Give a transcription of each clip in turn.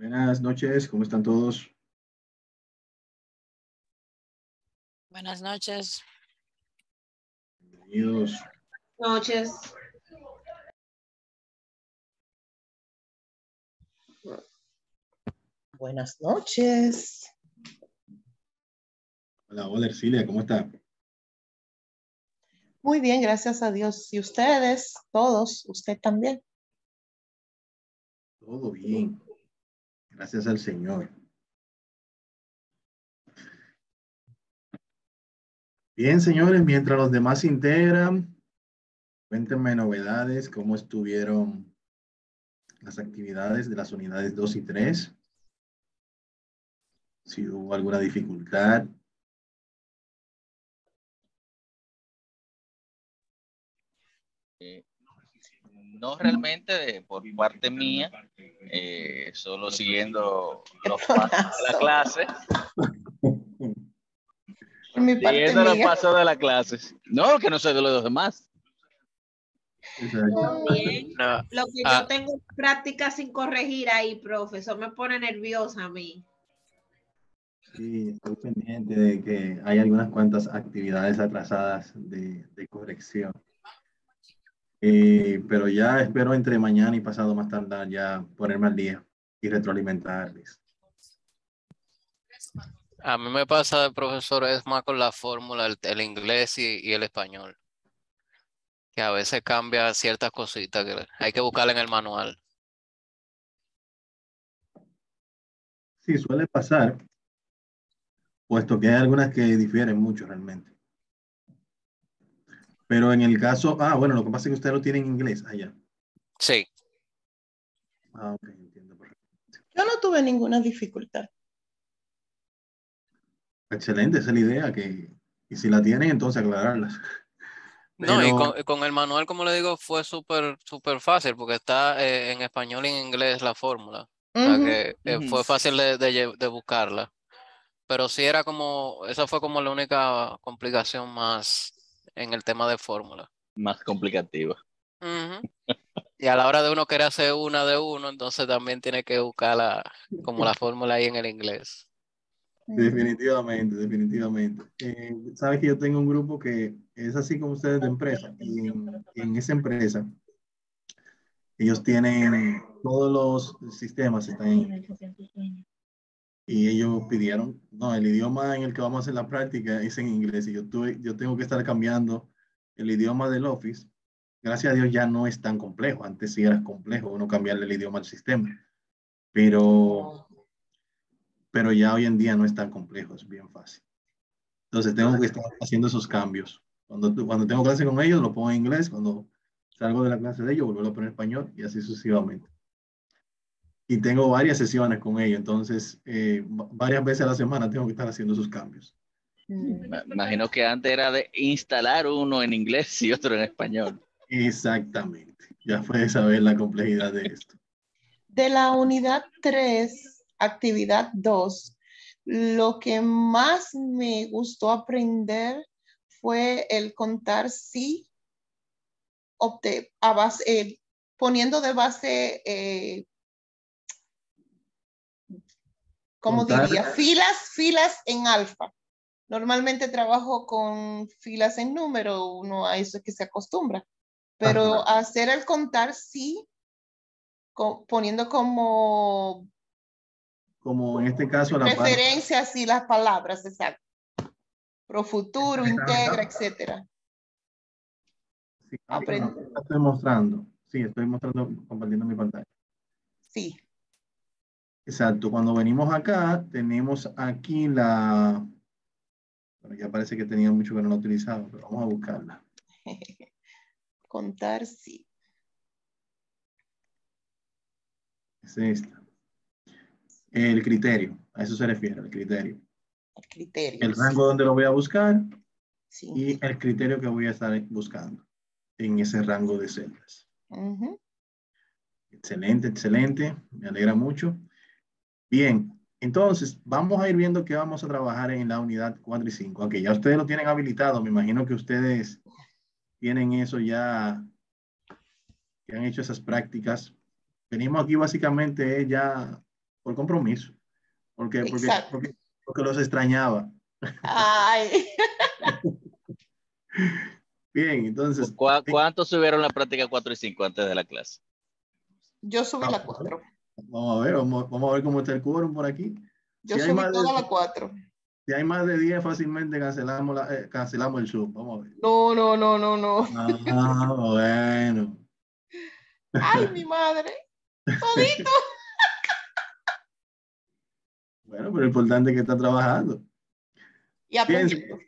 Buenas noches, ¿cómo están todos? Buenas noches. Bienvenidos. Noches. Buenas noches. Hola, hola, Ercilia, ¿cómo está? Muy bien, gracias a Dios. ¿Y ustedes? Todos, usted también. Todo bien. Gracias al Señor. Bien, señores, mientras los demás se integran, cuéntenme novedades, cómo estuvieron las actividades de las unidades 2 y 3. Si hubo alguna dificultad. No realmente por parte mía, solo siguiendo los pasos de la clase. Por mi parte Siguiendo los mía. pasos de la clase. No, que no soy de los demás. Exacto. Bien. No, Lo que yo tengo práctica sin corregir ahí, profesor, me pone nerviosa a mí. Sí, estoy pendiente de que hay algunas cuantas actividades atrasadas de corrección. Pero ya espero entre mañana y pasado más tardar ya ponerme al día y retroalimentarles. a mí me pasa de profesor es más con la fórmula, el inglés y el español, que a veces cambia ciertas cositas que hay que buscarla en el manual. Sí, suele pasar, puesto que hay algunas que difieren mucho realmente. Pero en el caso, bueno, lo que pasa es que usted lo tiene en inglés allá. Sí, Ok, entiendo. Perfecto. Yo no tuve ninguna dificultad. Excelente, esa es la idea, y si la tienen, entonces aclararlas. no, y Pero con el manual, como le digo, fue súper fácil porque está en español y en inglés la fórmula. O sea que fue fácil de buscarla. Pero sí era como, esa fue como la única complicación más en el tema de fórmula. Más complicativo. Ujú. Y a la hora de uno querer hacer una de uno, entonces también tiene que buscar como la fórmula ahí en el inglés. definitivamente, definitivamente. Sabes que yo tengo un grupo que es así como ustedes de empresa, y en esa empresa ellos tienen todos los sistemas están en inglés. Y ellos pidieron, no, el idioma en el que vamos a hacer la práctica es en inglés y yo tengo que estar cambiando el idioma del Office. Gracias a Dios ya no es tan complejo. Antes sí era complejo uno cambiarle el idioma al sistema, pero, pero ya hoy en día no es tan complejo, es bien fácil. Entonces tengo que estar haciendo esos cambios. Cuando tengo clase con ellos lo pongo en inglés, cuando salgo de la clase de ellos vuelvo a poner en español y así sucesivamente. Y tengo varias sesiones con ellos, entonces varias veces a la semana tengo que estar haciendo esos cambios. Me imagino que antes era de instalar uno en inglés y otro en español. Exactamente, ya puedes saber la complejidad de esto. De la unidad 3, actividad 2, lo que más me gustó aprender fue el contar sí, poniendo de base, ¿cómo Contar, diría? Filas en alfa. Normalmente trabajo con filas en número, uno a eso es que se acostumbra. Pero ajá, hacer el contar sí, poniendo como como en este caso la parte. referencias y las palabras, exacto. Pro futuro, integra, etcétera. Sí, Aprende. estoy mostrando. Sí, estoy mostrando, compartiendo mi pantalla. Sí. Exacto, cuando venimos acá, tenemos aquí la. Bueno, ya parece que tenía mucho que no la utilizaba, pero vamos a buscarla. Contar sí. Es esta. El criterio, a eso se refiere, el criterio. El criterio. El rango donde lo voy a buscar Sí. y el criterio que voy a estar buscando en ese rango de celdas. Excelente, excelente. Me alegra mucho. Bien, entonces vamos a ir viendo qué vamos a trabajar en la unidad 4 y 5. Aunque ya ustedes lo tienen habilitado, me imagino que ustedes tienen eso ya, que han hecho esas prácticas. Venimos aquí básicamente ya por compromiso, porque Exacto. porque los extrañaba. Ay, Bien, entonces, ¿Cuánto subieron la práctica 4 y 5 antes de la clase? yo subí la 4. vamos a ver cómo está el quórum por aquí. Yo subí toda la 4. Si hay más de 10, fácilmente cancelamos el Zoom. Vamos a ver. No, no, no, no, no. Ah, bueno. Ay, mi madre. Todito. Bueno, pero lo importante es que está trabajando. Y aprendiendo.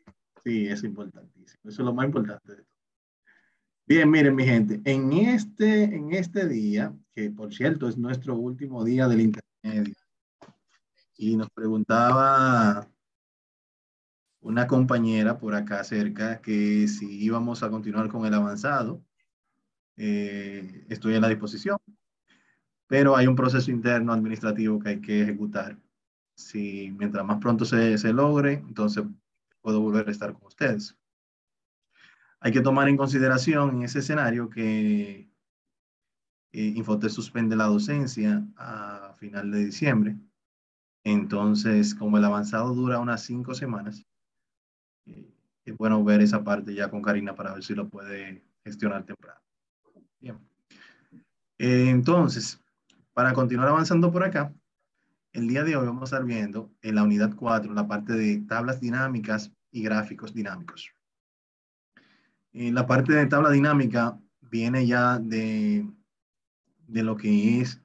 Sí, es importantísimo. Eso es lo más importante de todo. Bien, miren, mi gente, en este día, que por cierto es nuestro último día del intermedio, y nos preguntaba una compañera por acá cerca que si íbamos a continuar con el avanzado, estoy a la disposición, pero hay un proceso interno administrativo que hay que ejecutar. Si mientras más pronto se logre, entonces puedo volver a estar con ustedes. Hay que tomar en consideración en ese escenario que Infotel suspende la docencia a final de diciembre. Entonces, como el avanzado dura unas 5 semanas, es bueno ver esa parte ya con Karina para ver si lo puede gestionar temprano. Bien. Entonces, para continuar avanzando por acá, el día de hoy vamos a estar viendo en la unidad 4 la parte de tablas dinámicas y gráficos dinámicos. En la parte de tabla dinámica viene ya de lo que es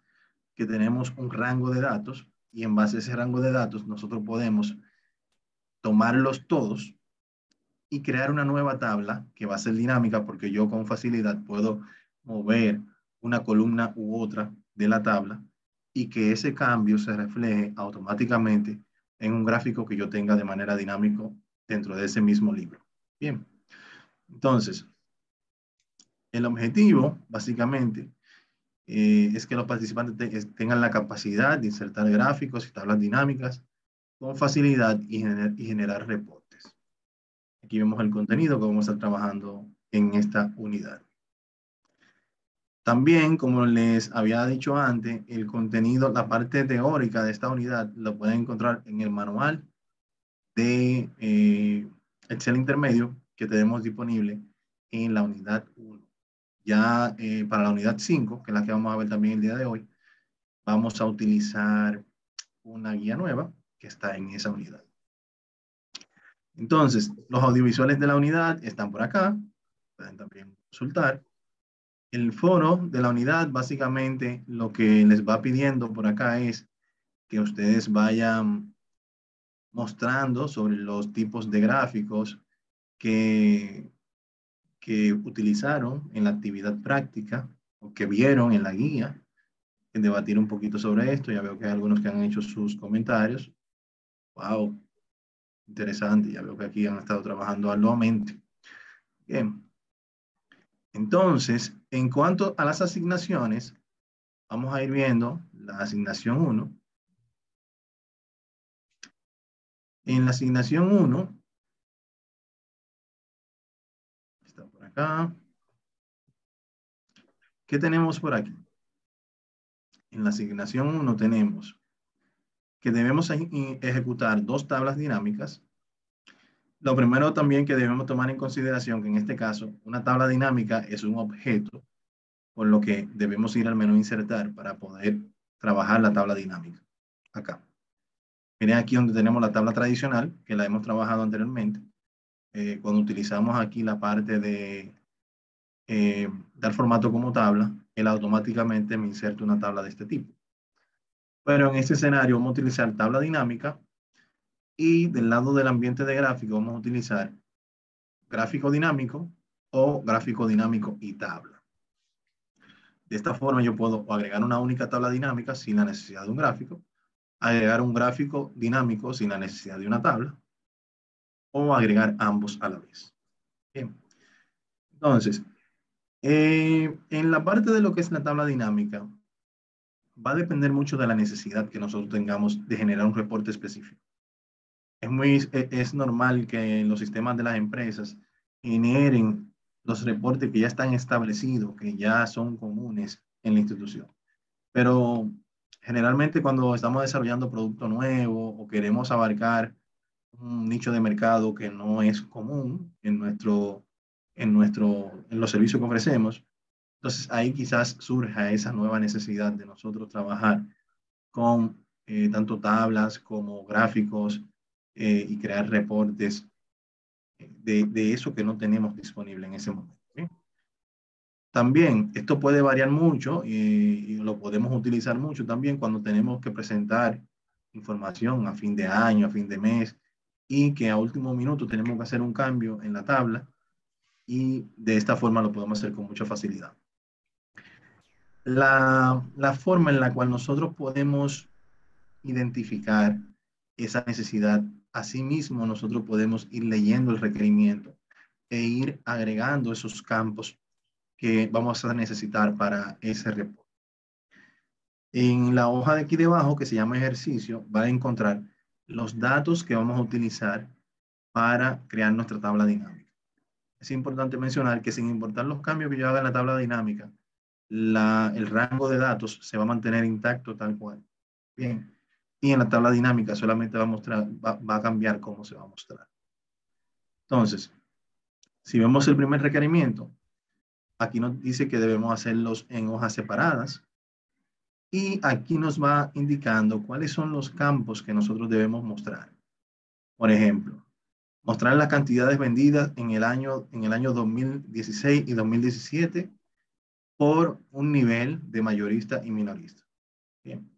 que tenemos un rango de datos y en base a ese rango de datos nosotros podemos tomarlos todos y crear una nueva tabla que va a ser dinámica porque yo con facilidad puedo mover una columna u otra de la tabla y que ese cambio se refleje automáticamente en un gráfico que yo tenga de manera dinámica dentro de ese mismo libro. Bien, entonces, el objetivo básicamente es que los participantes tengan la capacidad de insertar gráficos y tablas dinámicas con facilidad y generar reportes. Aquí vemos el contenido que vamos a estar trabajando en esta unidad. También, como les había dicho antes, el contenido, la parte teórica de esta unidad lo pueden encontrar en el manual de Excel intermedio que tenemos disponible en la unidad 1. Ya para la unidad 5, que es la que vamos a ver también el día de hoy, vamos a utilizar una guía nueva que está en esa unidad. Entonces, los audiovisuales de la unidad están por acá, pueden también consultar. El foro de la unidad, básicamente, lo que les va pidiendo por acá es que ustedes vayan mostrando sobre los tipos de gráficos que utilizaron en la actividad práctica o que vieron en la guía, en debatir un poquito sobre esto. Ya veo que hay algunos que han hecho sus comentarios. Wow, interesante. Ya veo que aquí han estado trabajando arduamente. Bien. Entonces, en cuanto a las asignaciones, vamos a ir viendo la asignación 1. En la asignación 1, está por acá. ¿Qué tenemos por aquí? En la asignación 1 tenemos que debemos ejecutar 2 tablas dinámicas. Lo primero también que debemos tomar en consideración que en este caso una tabla dinámica es un objeto, por lo que debemos ir al menú insertar para poder trabajar la tabla dinámica. Acá. Miren aquí donde tenemos la tabla tradicional, que la hemos trabajado anteriormente. Cuando utilizamos aquí la parte de dar formato como tabla, él automáticamente me inserta una tabla de este tipo. Pero en este escenario vamos a utilizar tabla dinámica y del lado del ambiente de gráfico vamos a utilizar gráfico dinámico o gráfico dinámico y tabla. De esta forma yo puedo agregar una única tabla dinámica sin la necesidad de un gráfico, agregar un gráfico dinámico sin la necesidad de una tabla o agregar ambos a la vez. Bien. Entonces, en la parte de lo que es la tabla dinámica, va a depender mucho de la necesidad que nosotros tengamos de generar un reporte específico. Es normal que los sistemas de las empresas generen los reportes que ya están establecidos, que ya son comunes en la institución. Pero Generalmente cuando estamos desarrollando producto nuevo o queremos abarcar un nicho de mercado que no es común en los servicios que ofrecemos, entonces ahí quizás surja esa nueva necesidad de nosotros trabajar con tanto tablas como gráficos y crear reportes de eso que no tenemos disponible en ese momento. ¿Sí? También esto puede variar mucho y lo podemos utilizar mucho también cuando tenemos que presentar información a fin de año, a fin de mes, y que a último minuto tenemos que hacer un cambio en la tabla, y de esta forma lo podemos hacer con mucha facilidad. La forma en la cual nosotros podemos identificar esa necesidad, asimismo nosotros podemos ir leyendo el requerimiento e ir agregando esos campos que vamos a necesitar para ese reporte. En la hoja de aquí debajo, que se llama ejercicio, va a encontrar los datos que vamos a utilizar para crear nuestra tabla dinámica. Es importante mencionar que sin importar los cambios que yo haga en la tabla dinámica, el rango de datos se va a mantener intacto tal cual. Bien. Y en la tabla dinámica solamente va a cambiar cómo se va a mostrar. Entonces, si vemos el primer requerimiento, aquí nos dice que debemos hacerlos en hojas separadas. Y aquí nos va indicando cuáles son los campos que nosotros debemos mostrar. Por ejemplo, mostrar las cantidades vendidas en el año 2016 y 2017 por un nivel de mayorista y minorista. Bien.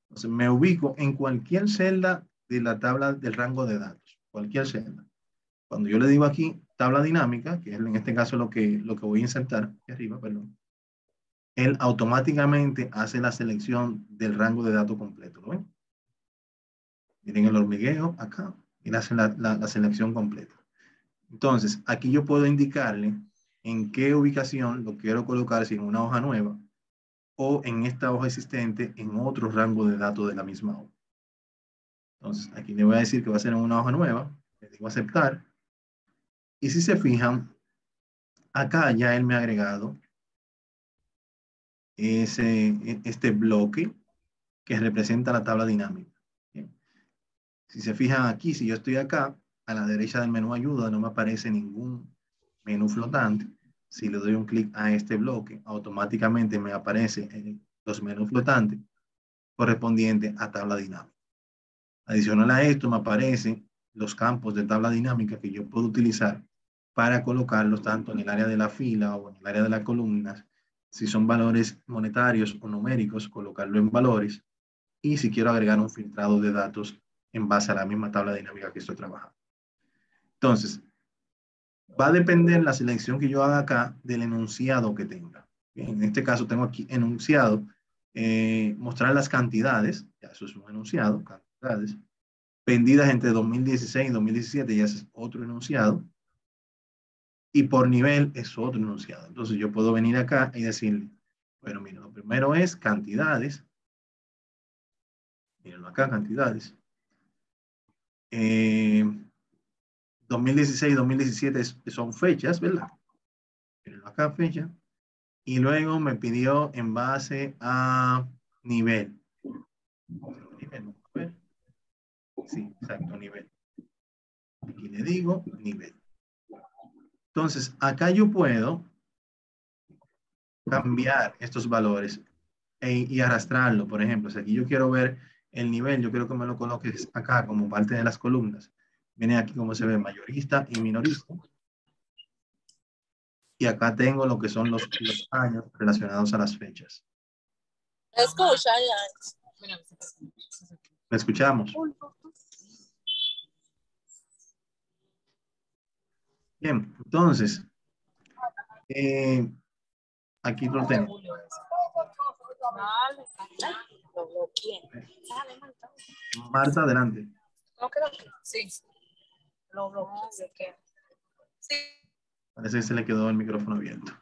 Entonces me ubico en cualquier celda de la tabla del rango de datos, cualquier celda. Cuando yo le digo aquí tabla dinámica, que es en este caso lo que voy a insertar aquí arriba, perdón, él automáticamente hace la selección del rango de datos completo. ¿Lo ven? Miren el hormigueo acá, y hace la selección completa. Entonces, aquí yo puedo indicarle en qué ubicación lo quiero colocar, si en una hoja nueva o en esta hoja existente en otro rango de datos de la misma hoja. Entonces, aquí le voy a decir que va a ser en una hoja nueva, le digo aceptar, y si se fijan, acá ya él me ha agregado este bloque que representa la tabla dinámica. Bien. Si se fijan aquí, si yo estoy acá, a la derecha del menú ayuda no me aparece ningún menú flotante. Si le doy un clic a este bloque, automáticamente me aparecen los menús flotantes correspondientes a tabla dinámica. Adicional a esto, me aparecen los campos de tabla dinámica que yo puedo utilizar para colocarlos tanto en el área de la fila o en el área de las columnas. Si son valores monetarios o numéricos, colocarlo en valores. Y si quiero agregar un filtrado de datos en base a la misma tabla dinámica que estoy trabajando. Entonces, va a depender la selección que yo haga acá del enunciado que tenga. Bien, en este caso tengo aquí enunciado, mostrar las cantidades, ya eso es un enunciado, cantidades, vendidas entre 2016 y 2017, ya ese es otro enunciado, y por nivel es otro enunciado. Entonces yo puedo venir acá y decirle, bueno, mira, lo primero es cantidades, mírenlo acá, cantidades. 2016 y 2017 son fechas, ¿verdad? Mírenlo acá, fecha. Y luego me pidió en base a nivel. Nivel, a ver. Sí, exacto, nivel. Aquí le digo nivel. Entonces, acá yo puedo cambiar estos valores y arrastrarlo. Por ejemplo, si aquí yo quiero ver el nivel, yo quiero que me lo coloques acá como parte de las columnas. Viene aquí como se ve mayorista y minorista. Y acá tengo lo que son los años relacionados a las fechas. Escucha, ¿Me escuchamos? Bien, entonces, aquí lo tengo. Marta, adelante. Sí. Lo bloqueé. Sí. Parece que se le quedó el micrófono abierto.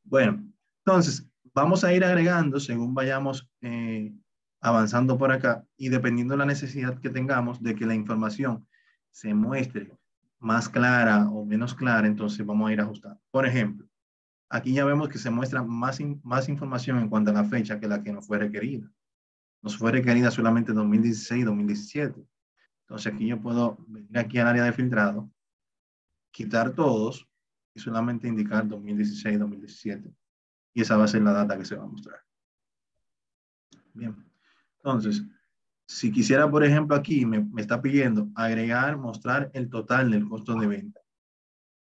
Bueno, entonces, vamos a ir agregando según vayamos avanzando por acá y dependiendo de la necesidad que tengamos de que la información se muestre más clara o menos clara, entonces vamos a ir ajustando. Por ejemplo, aquí ya vemos que se muestra más información en cuanto a la fecha que la que nos fue requerida. nos fue requerida solamente 2016 y 2017. Entonces aquí yo puedo venir aquí al área de filtrado, quitar todos y solamente indicar 2016 y 2017. Y esa va a ser la data que se va a mostrar. Bien. Entonces, si quisiera, por ejemplo, aquí me está pidiendo agregar, mostrar el total del costo de venta.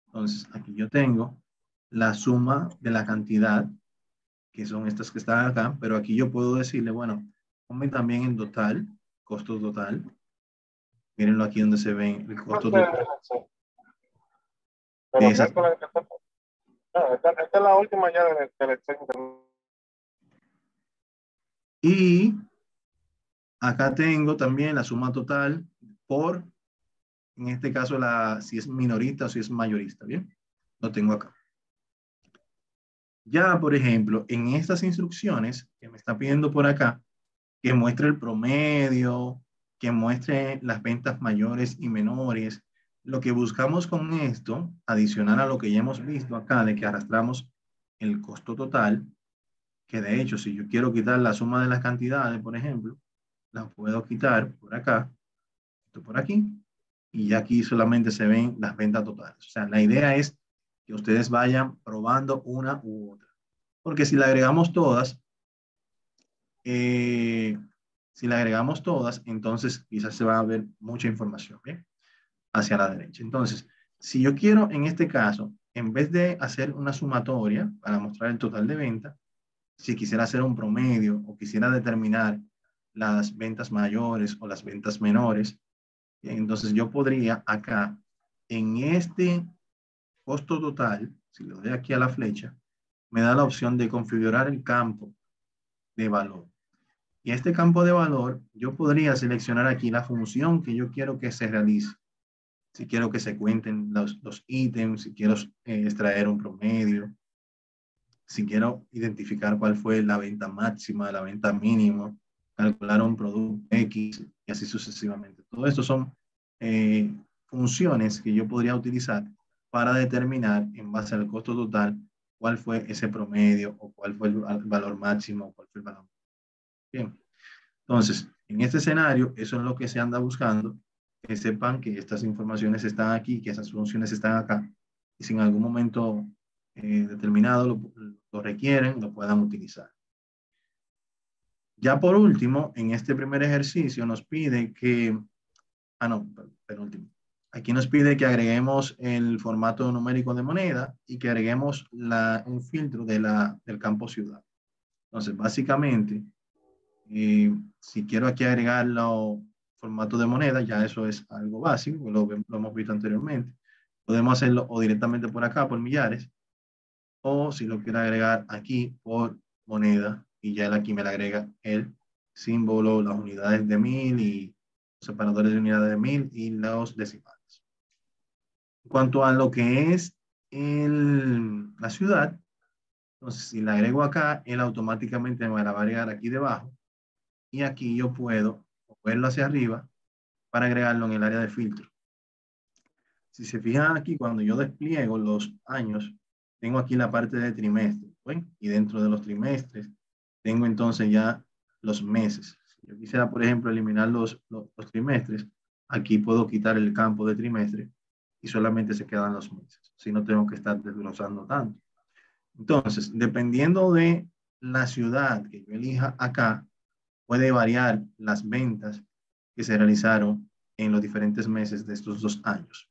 Entonces, aquí yo tengo la suma de la cantidad, que son estas que están acá, pero aquí yo puedo decirle, bueno, ponme también el total, costo total. Mírenlo aquí donde se ve el costo total. Esta es la última ya del Excel. Y acá tengo también la suma total por, en este caso, si es minorista o si es mayorista, ¿bien? Lo tengo acá. Ya, por ejemplo, en estas instrucciones que me está pidiendo por acá, que muestre el promedio, que muestre las ventas mayores y menores, lo que buscamos con esto, adicional a lo que ya hemos visto acá, de que arrastramos el costo total, que de hecho, si yo quiero quitar la suma de las cantidades, por ejemplo, la puedo quitar por acá, esto por aquí, y ya aquí solamente se ven las ventas totales. O sea, la idea es que ustedes vayan probando una u otra. Porque si le agregamos todas, entonces quizás se va a ver mucha información, ¿bien? Hacia la derecha. Entonces, si yo quiero en este caso, en vez de hacer una sumatoria para mostrar el total de venta, si quisiera hacer un promedio o quisiera determinar las ventas mayores o las ventas menores, entonces yo podría acá, en este costo total, si le doy aquí a la flecha, me da la opción de configurar el campo de valor. Y este campo de valor, yo podría seleccionar aquí la función que yo quiero que se realice. Si quiero que se cuenten los ítems, si quiero extraer un promedio, si quiero identificar cuál fue la venta máxima, la venta mínima, calcular un producto X y así sucesivamente. Todo esto son funciones que yo podría utilizar para determinar en base al costo total cuál fue ese promedio o cuál fue el valor máximo o cuál fue el valor. Bien. Entonces, en este escenario, eso es lo que se anda buscando, que sepan que estas informaciones están aquí, que esas funciones están acá, y si en algún momento determinado lo requieren, lo puedan utilizar. Ya por último, en este primer ejercicio nos pide que, penúltimo. Aquí nos pide que agreguemos el formato numérico de moneda y que agreguemos un filtro del campo ciudad. Entonces, básicamente, si quiero aquí agregarlo formato de moneda, ya eso es algo básico, lo hemos visto anteriormente. Podemos hacerlo o directamente por acá, por millares, o si lo quiero agregar aquí por moneda, y ya aquí me le agrega el símbolo, las unidades de 1000 y los separadores de unidades de 1000 y los decimales. En cuanto a lo que es la ciudad, entonces si le agrego acá, él automáticamente me la va a agregar aquí debajo. Y aquí yo puedo moverlo hacia arriba para agregarlo en el área de filtro. Si se fijan aquí, cuando yo despliego los años, tengo aquí la parte de trimestre. ¿Ven? Y dentro de los trimestres, tengo entonces ya los meses. Si yo quisiera, por ejemplo, eliminar los trimestres, aquí puedo quitar el campo de trimestre y solamente se quedan los meses. Así no tengo que estar desglosando tanto. Entonces, dependiendo de la ciudad que yo elija acá, puede variar las ventas que se realizaron en los diferentes meses de estos 2 años.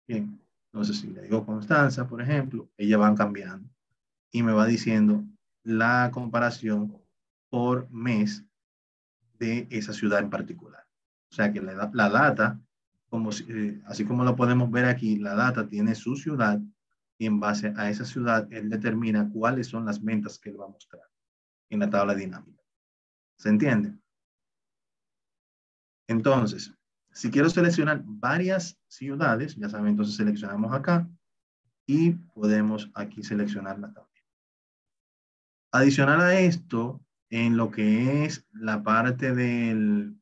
Bien, entonces si le digo Constanza, por ejemplo, ellas van cambiando y me va diciendo la comparación por mes de esa ciudad en particular. O sea que la data, así como lo podemos ver aquí, la data tiene su ciudad y en base a esa ciudad él determina cuáles son las ventas que él va a mostrar en la tabla dinámica. ¿Se entiende? Entonces, si quiero seleccionar varias ciudades, ya saben, entonces seleccionamos acá y podemos aquí seleccionarla también. Adicional a esto, en lo que es la parte del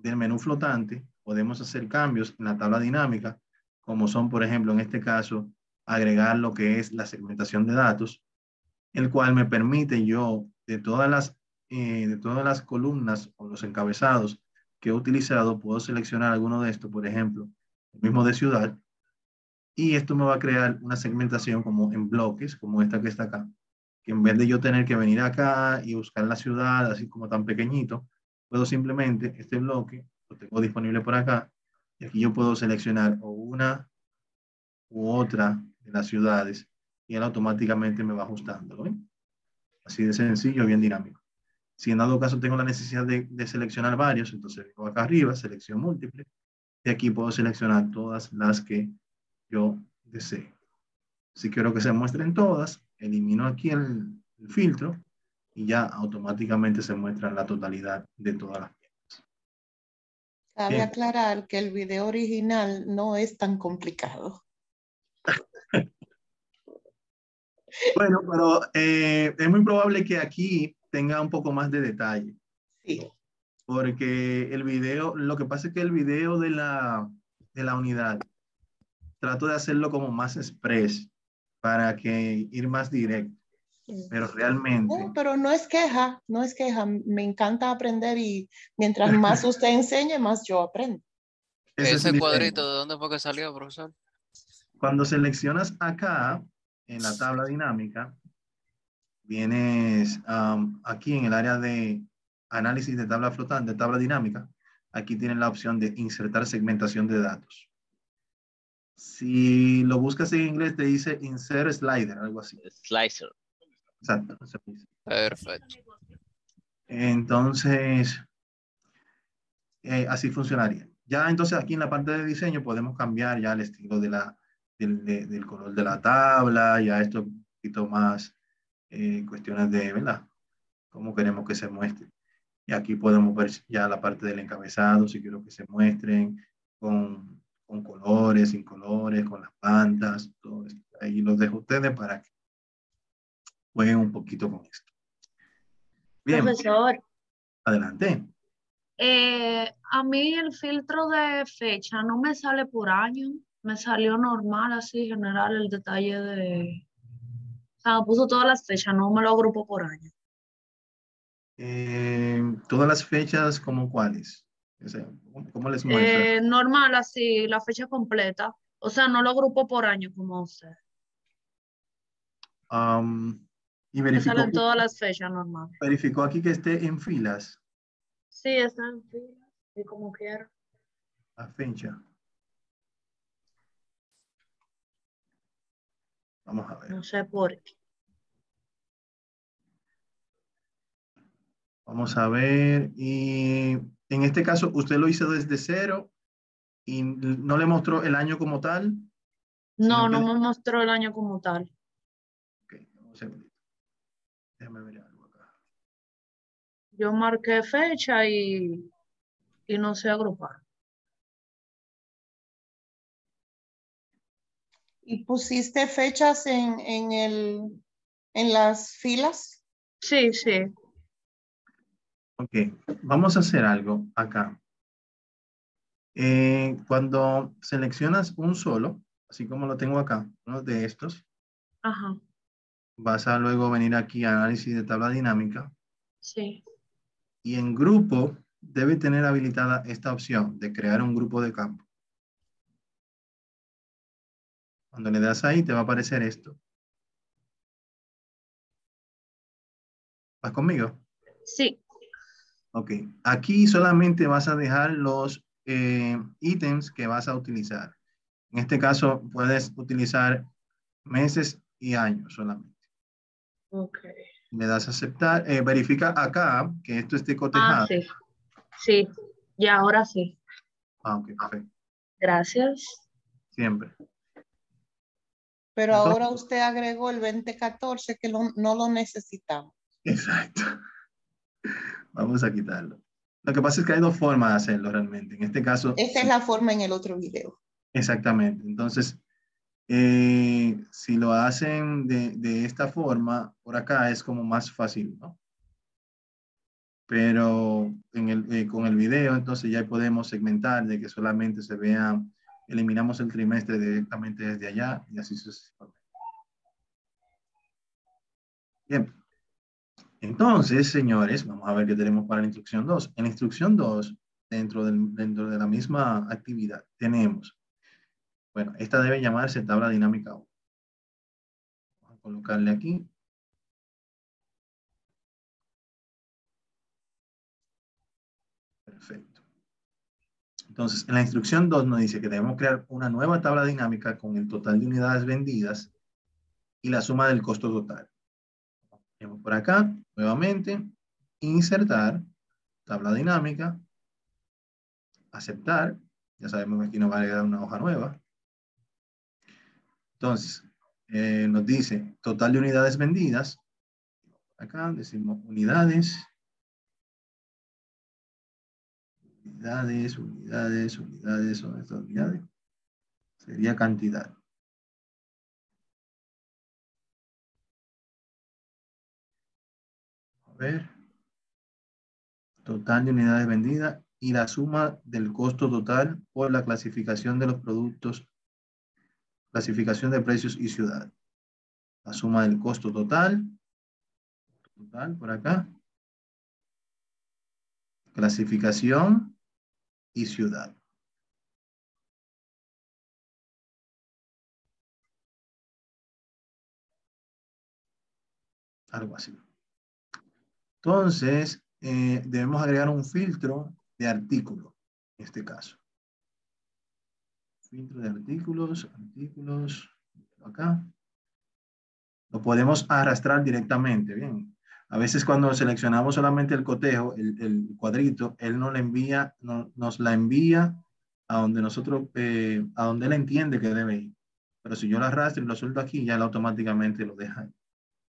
menú flotante, podemos hacer cambios en la tabla dinámica, como son, por ejemplo, en este caso, agregar lo que es la segmentación de datos, el cual me permite yo, de todas las de todas las columnas o los encabezados que he utilizado, puedo seleccionar alguno de estos, por ejemplo, el mismo de ciudad, y esto me va a crear una segmentación como en bloques, como esta que está acá, que en vez de yo tener que venir acá y buscar la ciudad así como tan pequeñito, puedo simplemente, este bloque lo tengo disponible por acá, y aquí yo puedo seleccionar o una u otra de las ciudades, y él automáticamente me va ajustando, ¿no? Así de sencillo, bien dinámico. Si en dado caso tengo la necesidad de seleccionar varios, entonces vengo acá arriba, selección múltiple, y aquí puedo seleccionar todas las que yo desee. Si quiero que se muestren todas, elimino aquí el filtro y ya automáticamente se muestra la totalidad de todas las piezas. Cabe Bien. aclarar que el video original no es tan complicado. Bueno, pero es muy probable que aquí tenga un poco más de detalle. Sí. Porque el video, lo que pasa es que el video de la unidad, trato de hacerlo como más express para que ir más directo. Pero realmente... No, pero no es queja, no es queja. Me encanta aprender y mientras más usted enseñe, más yo aprendo. Ese es Ese mi cuadrito, idea. ¿de dónde fue que salió, profesor? Cuando seleccionas acá, en la tabla dinámica, vienes aquí en el área de análisis de tabla flotante, tabla dinámica. Aquí tienen la opción de insertar segmentación de datos. Si lo buscas en inglés, te dice insert slider, algo así. Slicer. Exacto. Perfecto. Entonces, así funcionaría. Ya entonces aquí en la parte de diseño podemos cambiar ya el estilo del color de la tabla, ya esto un poquito más cuestiones de, ¿verdad? Cómo queremos que se muestre. Y aquí podemos ver ya la parte del encabezado, si quiero que se muestren con colores, sin colores, con las bandas, todo esto. Ahí los dejo a ustedes para que jueguen un poquito con esto. Bien, Profesor, adelante. a mí el filtro de fecha no me sale por año, me salió normal, así general, el detalle de... O sea, me puso todas las fechas, no me lo agrupó por año. Todas las fechas, ¿como cuáles? O sea, ¿cómo les muestra? Normal, así, la fecha completa. O sea, no lo agrupó por año como usted. Y Me salen todas las fechas normales. verificó aquí que esté en filas Sí, está en fila, y como quiera. la fecha. Vamos a ver. No sé por qué. Vamos a ver. Y en este caso, ¿usted lo hizo desde cero y no le mostró el año como tal? No, Sino que... no me mostró el año como tal. Ok, un segundito. Déjame ver algo acá. Yo marqué fecha y no sé agrupar. ¿Y pusiste fechas en las filas? Sí, sí. Ok, vamos a hacer algo acá. Cuando seleccionas un solo, así como lo tengo acá, uno de estos, Ajá, vas a luego venir aquí a análisis de tabla dinámica sí. y en grupo debe tener habilitada esta opción de crear un grupo de campo. Cuando le das ahí te va a aparecer esto. ¿Vas conmigo? Sí, Ok. Aquí solamente vas a dejar los ítems que vas a utilizar. En este caso puedes utilizar meses y años solamente. ok. Le das a aceptar. Verifica acá que esto esté Ah, cotejado. sí, sí. Y ahora sí. Ah, ok, perfecto. Gracias. Siempre. Pero Entonces, ahora usted agregó el 2014 que no lo necesitamos. exacto. Vamos a quitarlo. Lo que pasa es que hay dos formas de hacerlo realmente. En este caso, Esa es sí, la forma en el otro video. exactamente. Entonces, si lo hacen de esta forma, por acá es como más fácil, ¿no? Pero con el video, entonces ya podemos segmentar de que solamente se vea, eliminamos el trimestre directamente desde allá y así sucesivamente. Bien. Entonces, señores, vamos a ver qué tenemos para la instrucción 2. En la instrucción 2, dentro de la misma actividad, tenemos, bueno, esta debe llamarse tabla dinámica 1. Vamos a colocarle aquí. Perfecto. Entonces, en la instrucción 2 nos dice que debemos crear una nueva tabla dinámica con el total de unidades vendidas y la suma del costo total. Tenemos por acá, nuevamente, insertar, tabla dinámica, aceptar. Ya sabemos que aquí nos va a agregar una hoja nueva. Entonces, nos dice total de unidades vendidas. Acá decimos unidades. Unidades, son estas unidades. Sería cantidad. A ver. Total de unidades vendidas y la suma del costo total por la clasificación de los productos, clasificación de precios y ciudad. La suma del costo total por acá, clasificación y ciudad. Algo así. Entonces, debemos agregar un filtro de artículo, en este caso. Filtro de artículos, acá. Lo podemos arrastrar directamente, bien. A veces cuando seleccionamos solamente el cotejo, el cuadrito, él nos la envía a donde nosotros, a donde él entiende que debe ir. Pero si yo lo arrastro y lo suelto aquí, ya él automáticamente lo deja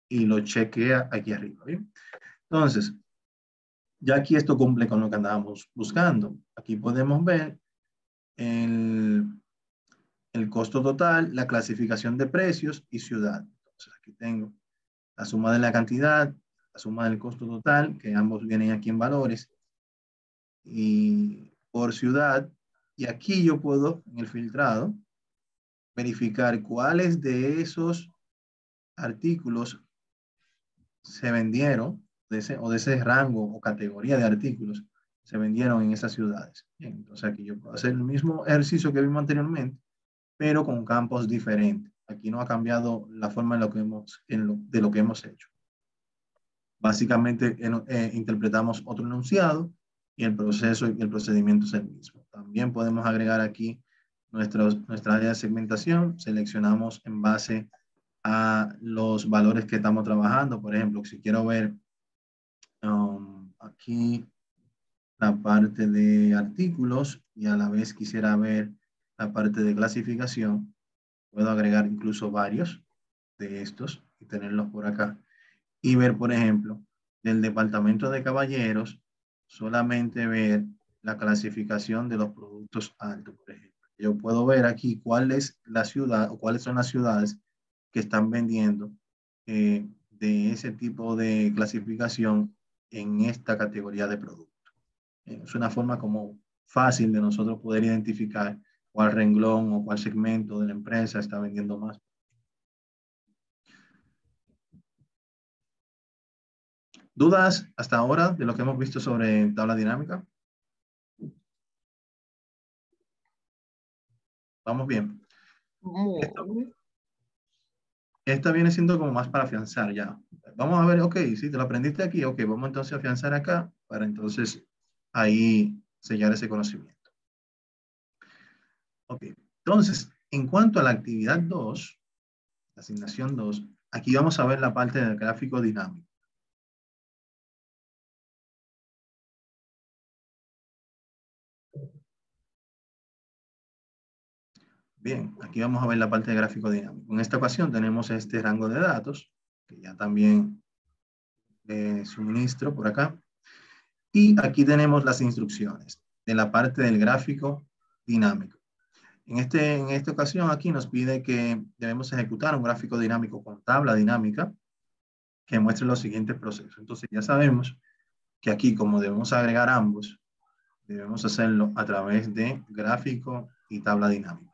y lo chequea aquí arriba, ¿bien? Entonces, ya aquí esto cumple con lo que andábamos buscando. Aquí podemos ver el costo total, la clasificación de precios y ciudad. Entonces, aquí tengo la suma de la cantidad, la suma del costo total, que ambos vienen aquí en valores, y por ciudad. Y aquí yo puedo, en el filtrado, verificar cuáles de esos artículos se vendieron, o de ese rango o categoría de artículos, se vendieron en esas ciudades. Bien, entonces aquí yo puedo hacer el mismo ejercicio que vimos anteriormente, pero con campos diferentes. Aquí no ha cambiado la forma de lo que hemos hecho. Básicamente interpretamos otro enunciado y el proceso y el procedimiento es el mismo. También podemos agregar aquí nuestra área de segmentación. Seleccionamos en base a los valores que estamos trabajando. Por ejemplo, si quiero ver aquí la parte de artículos y a la vez quisiera ver la parte de clasificación, puedo agregar incluso varios de estos y tenerlos por acá. Y ver, por ejemplo, del departamento de caballeros, solamente ver la clasificación de los productos altos, por ejemplo. Yo puedo ver aquí cuál es la ciudad o cuáles son las ciudades que están vendiendo de ese tipo de clasificación en esta categoría de productos. Es una forma como fácil de nosotros poder identificar cuál renglón o cuál segmento de la empresa está vendiendo más. ¿Dudas hasta ahora de lo que hemos visto sobre tabla dinámica? ¿Vamos bien? Esta viene siendo como más para afianzar ya. Vamos a ver, ok, si te lo aprendiste aquí, ok, vamos entonces a afianzar acá para entonces ahí sellar ese conocimiento. Ok, entonces, en cuanto a la actividad 2, la asignación 2, aquí vamos a ver la parte del gráfico dinámico. Bien, aquí vamos a ver la parte de gráfico dinámico. En esta ocasión tenemos este rango de datos, que ya también suministro por acá. Y aquí tenemos las instrucciones de la parte del gráfico dinámico. En esta ocasión aquí nos pide que debemos ejecutar un gráfico dinámico con tabla dinámica que muestre los siguientes procesos. Entonces ya sabemos que aquí, como debemos agregar ambos, debemos hacerlo a través de gráfico y tabla dinámica.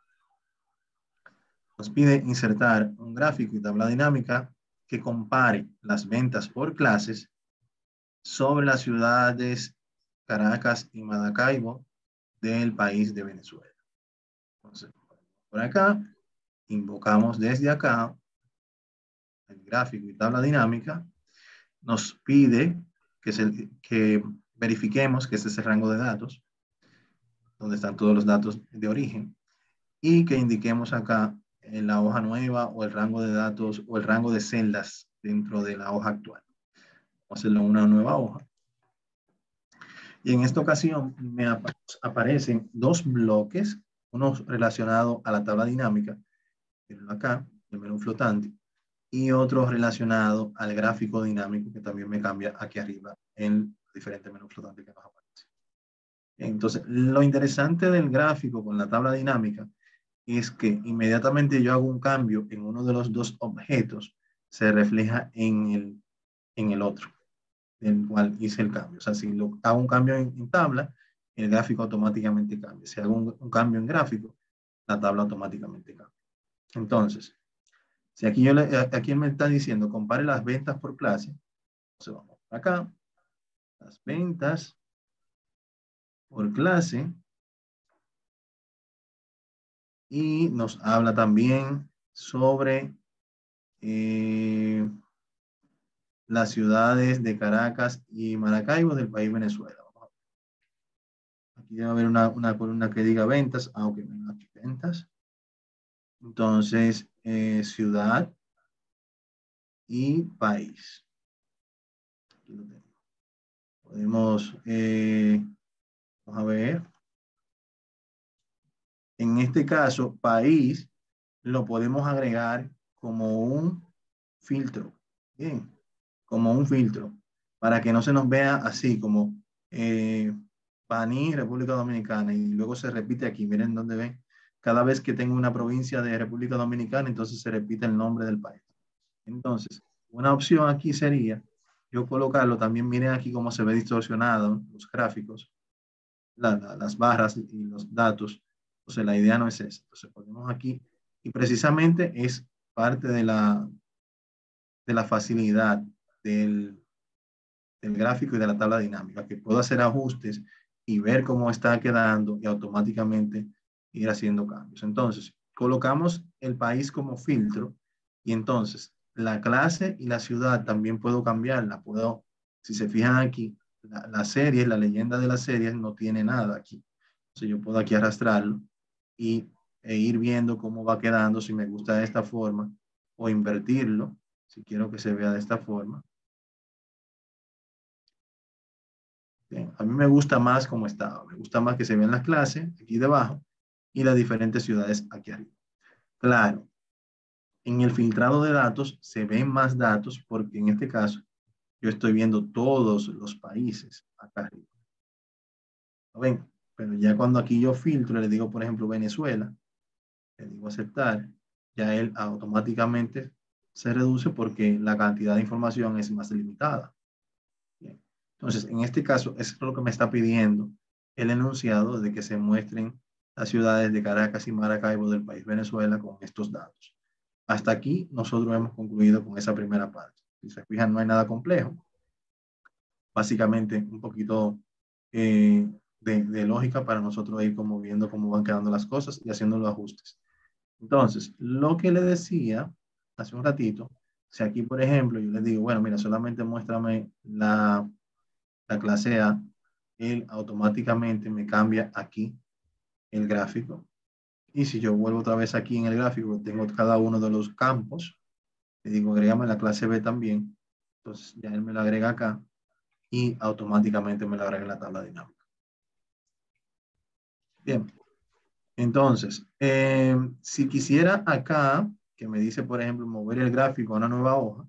Nos pide insertar un gráfico y tabla dinámica que compare las ventas por clases sobre las ciudades Caracas y Maracaibo del país de Venezuela. Entonces, por acá, invocamos desde acá el gráfico y tabla dinámica. Nos pide que verifiquemos que este es el rango de datos, donde están todos los datos de origen, y que indiquemos acá en la hoja nueva o el rango de datos o el rango de celdas dentro de la hoja actual. Vamos a hacerlo en una nueva hoja. Y en esta ocasión me aparecen dos bloques, uno relacionado a la tabla dinámica, acá, el menú flotante, y otro relacionado al gráfico dinámico, que también me cambia aquí arriba en diferentes menús flotantes que nos aparecen. Entonces, lo interesante del gráfico con la tabla dinámica es que inmediatamente yo hago un cambio en uno de los dos objetos, se refleja en el otro, en el cual hice el cambio. O sea, si hago un cambio en tabla, el gráfico automáticamente cambia. Si hago un cambio en gráfico, la tabla automáticamente cambia. Entonces, si aquí, aquí me está diciendo compare las ventas por clase, entonces vamos por acá, las ventas por clase, y nos habla también sobre las ciudades de Caracas y Maracaibo del país Venezuela. Aquí debe haber una columna que diga ventas, aunque no aquí ventas. Entonces, ciudad y país. Aquí lo tengo. Podemos, vamos a ver. En este caso, país, lo podemos agregar como un filtro. Bien, como un filtro. Para que no se nos vea así, como Baní, República Dominicana, y luego se repite aquí. Miren dónde ven. Cada vez que tengo una provincia de República Dominicana, entonces se repite el nombre del país. Entonces, una opción aquí sería yo colocarlo, también miren aquí cómo se ve distorsionado los gráficos, las barras y los datos. Entonces, la idea no es esa. Entonces, ponemos aquí, y precisamente es parte de la facilidad del gráfico y de la tabla dinámica, que puedo hacer ajustes y ver cómo está quedando y automáticamente ir haciendo cambios. Entonces, colocamos el país como filtro y entonces la clase y la ciudad también puedo cambiarla. Puedo, si se fijan aquí, la serie, la leyenda de la serie no tiene nada aquí. Entonces yo puedo aquí arrastrarlo e ir viendo cómo va quedando, si me gusta de esta forma, o invertirlo, si quiero que se vea de esta forma. Bien, a mí me gusta más como estaba. Me gusta más que se vean las clases aquí debajo y las diferentes ciudades aquí arriba. Claro, en el filtrado de datos se ven más datos porque en este caso yo estoy viendo todos los países acá arriba. ¿Lo ven? Pero ya cuando aquí yo filtro, le digo, por ejemplo, Venezuela, le digo aceptar, ya él automáticamente se reduce porque la cantidad de información es más limitada. Bien. Entonces, en este caso, eso es lo que me está pidiendo el enunciado de que se muestren las ciudades de Caracas y Maracaibo del país Venezuela con estos datos. Hasta aquí nosotros hemos concluido con esa primera parte. Si se fijan, no hay nada complejo. Básicamente un poquito de lógica para nosotros ir como viendo cómo van quedando las cosas y haciendo los ajustes. Entonces, lo que le decía hace un ratito, si aquí, por ejemplo, yo le digo, bueno, mira, solamente muéstrame la clase A, él automáticamente me cambia aquí el gráfico. Y si yo vuelvo otra vez aquí en el gráfico, tengo cada uno de los campos, le digo, agrégame la clase B también. Entonces, ya él me la agrega acá y automáticamente me la agrega en la tabla dinámica. Bien. Entonces, si quisiera acá, que me dice, por ejemplo, mover el gráfico a una nueva hoja,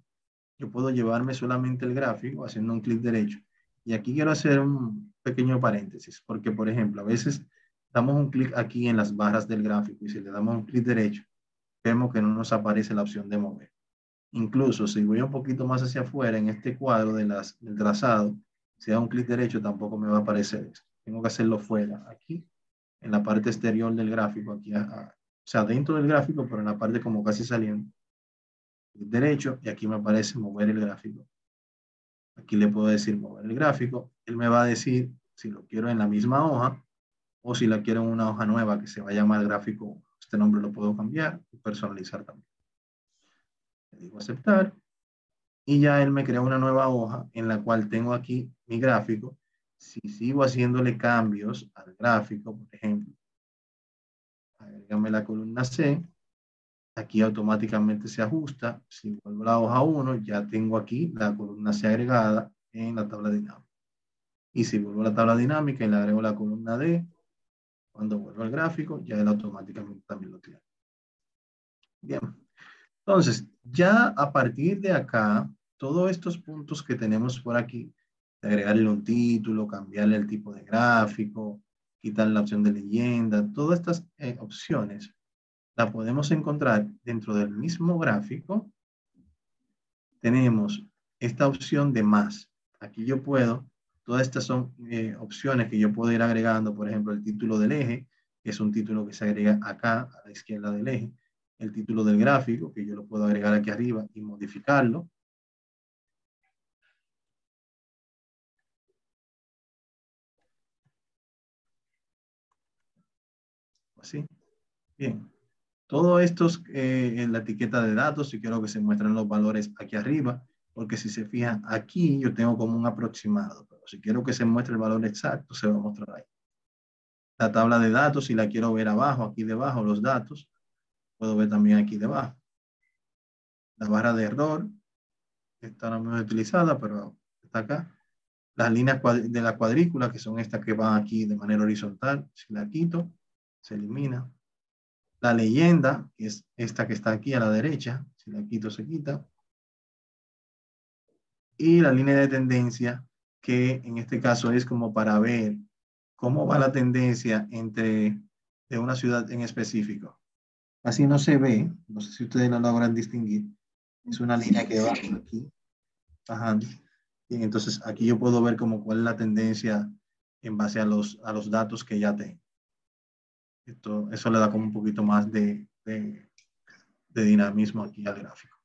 yo puedo llevarme solamente el gráfico haciendo un clic derecho. Y aquí quiero hacer un pequeño paréntesis, porque, por ejemplo, a veces damos un clic aquí en las barras del gráfico y si le damos un clic derecho, vemos que no nos aparece la opción de mover. Incluso si voy un poquito más hacia afuera en este cuadro del trazado, si da un clic derecho tampoco me va a aparecer esto. Tengo que hacerlo fuera, aquí, en la parte exterior del gráfico, aquí, o sea, dentro del gráfico, pero en la parte como casi saliendo. Clic derecho y aquí me aparece mover el gráfico Aquí le puedo decir mover el gráfico. Él me va a decir si lo quiero en la misma hoja o si la quiero en una hoja nueva que se va a llamar gráfico. Este nombre lo puedo cambiar y personalizar también. Le digo aceptar. Y ya él me crea una nueva hoja en la cual tengo aquí mi gráfico. Si sigo haciéndole cambios al gráfico, por ejemplo, agrégame la columna C, aquí automáticamente se ajusta. Si vuelvo a la hoja 1, ya tengo aquí la columna C agregada en la tabla dinámica. Y si vuelvo a la tabla dinámica y le agrego la columna D, cuando vuelvo al gráfico, ya él automáticamente también lo tiene. Bien. Entonces, ya a partir de acá, todos estos puntos que tenemos por aquí, de agregarle un título, cambiarle el tipo de gráfico, quitar la opción de leyenda, todas estas opciones la podemos encontrar dentro del mismo gráfico. Tenemos esta opción de más. Aquí yo puedo, todas estas son opciones que yo puedo ir agregando, por ejemplo, el título del eje, que es un título que se agrega acá a la izquierda del eje. El título del gráfico, que yo lo puedo agregar aquí arriba y modificarlo. Así. Bien. Todo esto es en la etiqueta de datos, si quiero que se muestren los valores aquí arriba, porque si se fijan aquí yo tengo como un aproximado, pero si quiero que se muestre el valor exacto, se va a mostrar ahí. La tabla de datos, si la quiero ver abajo, aquí debajo, los datos, puedo ver también aquí debajo. La barra de error, está no muy utilizada, pero está acá. Las líneas de la cuadrícula, que son estas que van aquí de manera horizontal, si la quito, se elimina. La leyenda, que es esta que está aquí a la derecha, si la quito, se quita. Y la línea de tendencia, que en este caso es como para ver cómo va la tendencia entre de una ciudad en específico. Así no se ve, no sé si ustedes lo logran distinguir. Es una línea que va aquí, bajando. Y entonces aquí yo puedo ver como cuál es la tendencia en base a los datos que ya tengo. Eso le da como un poquito más de dinamismo aquí al gráfico.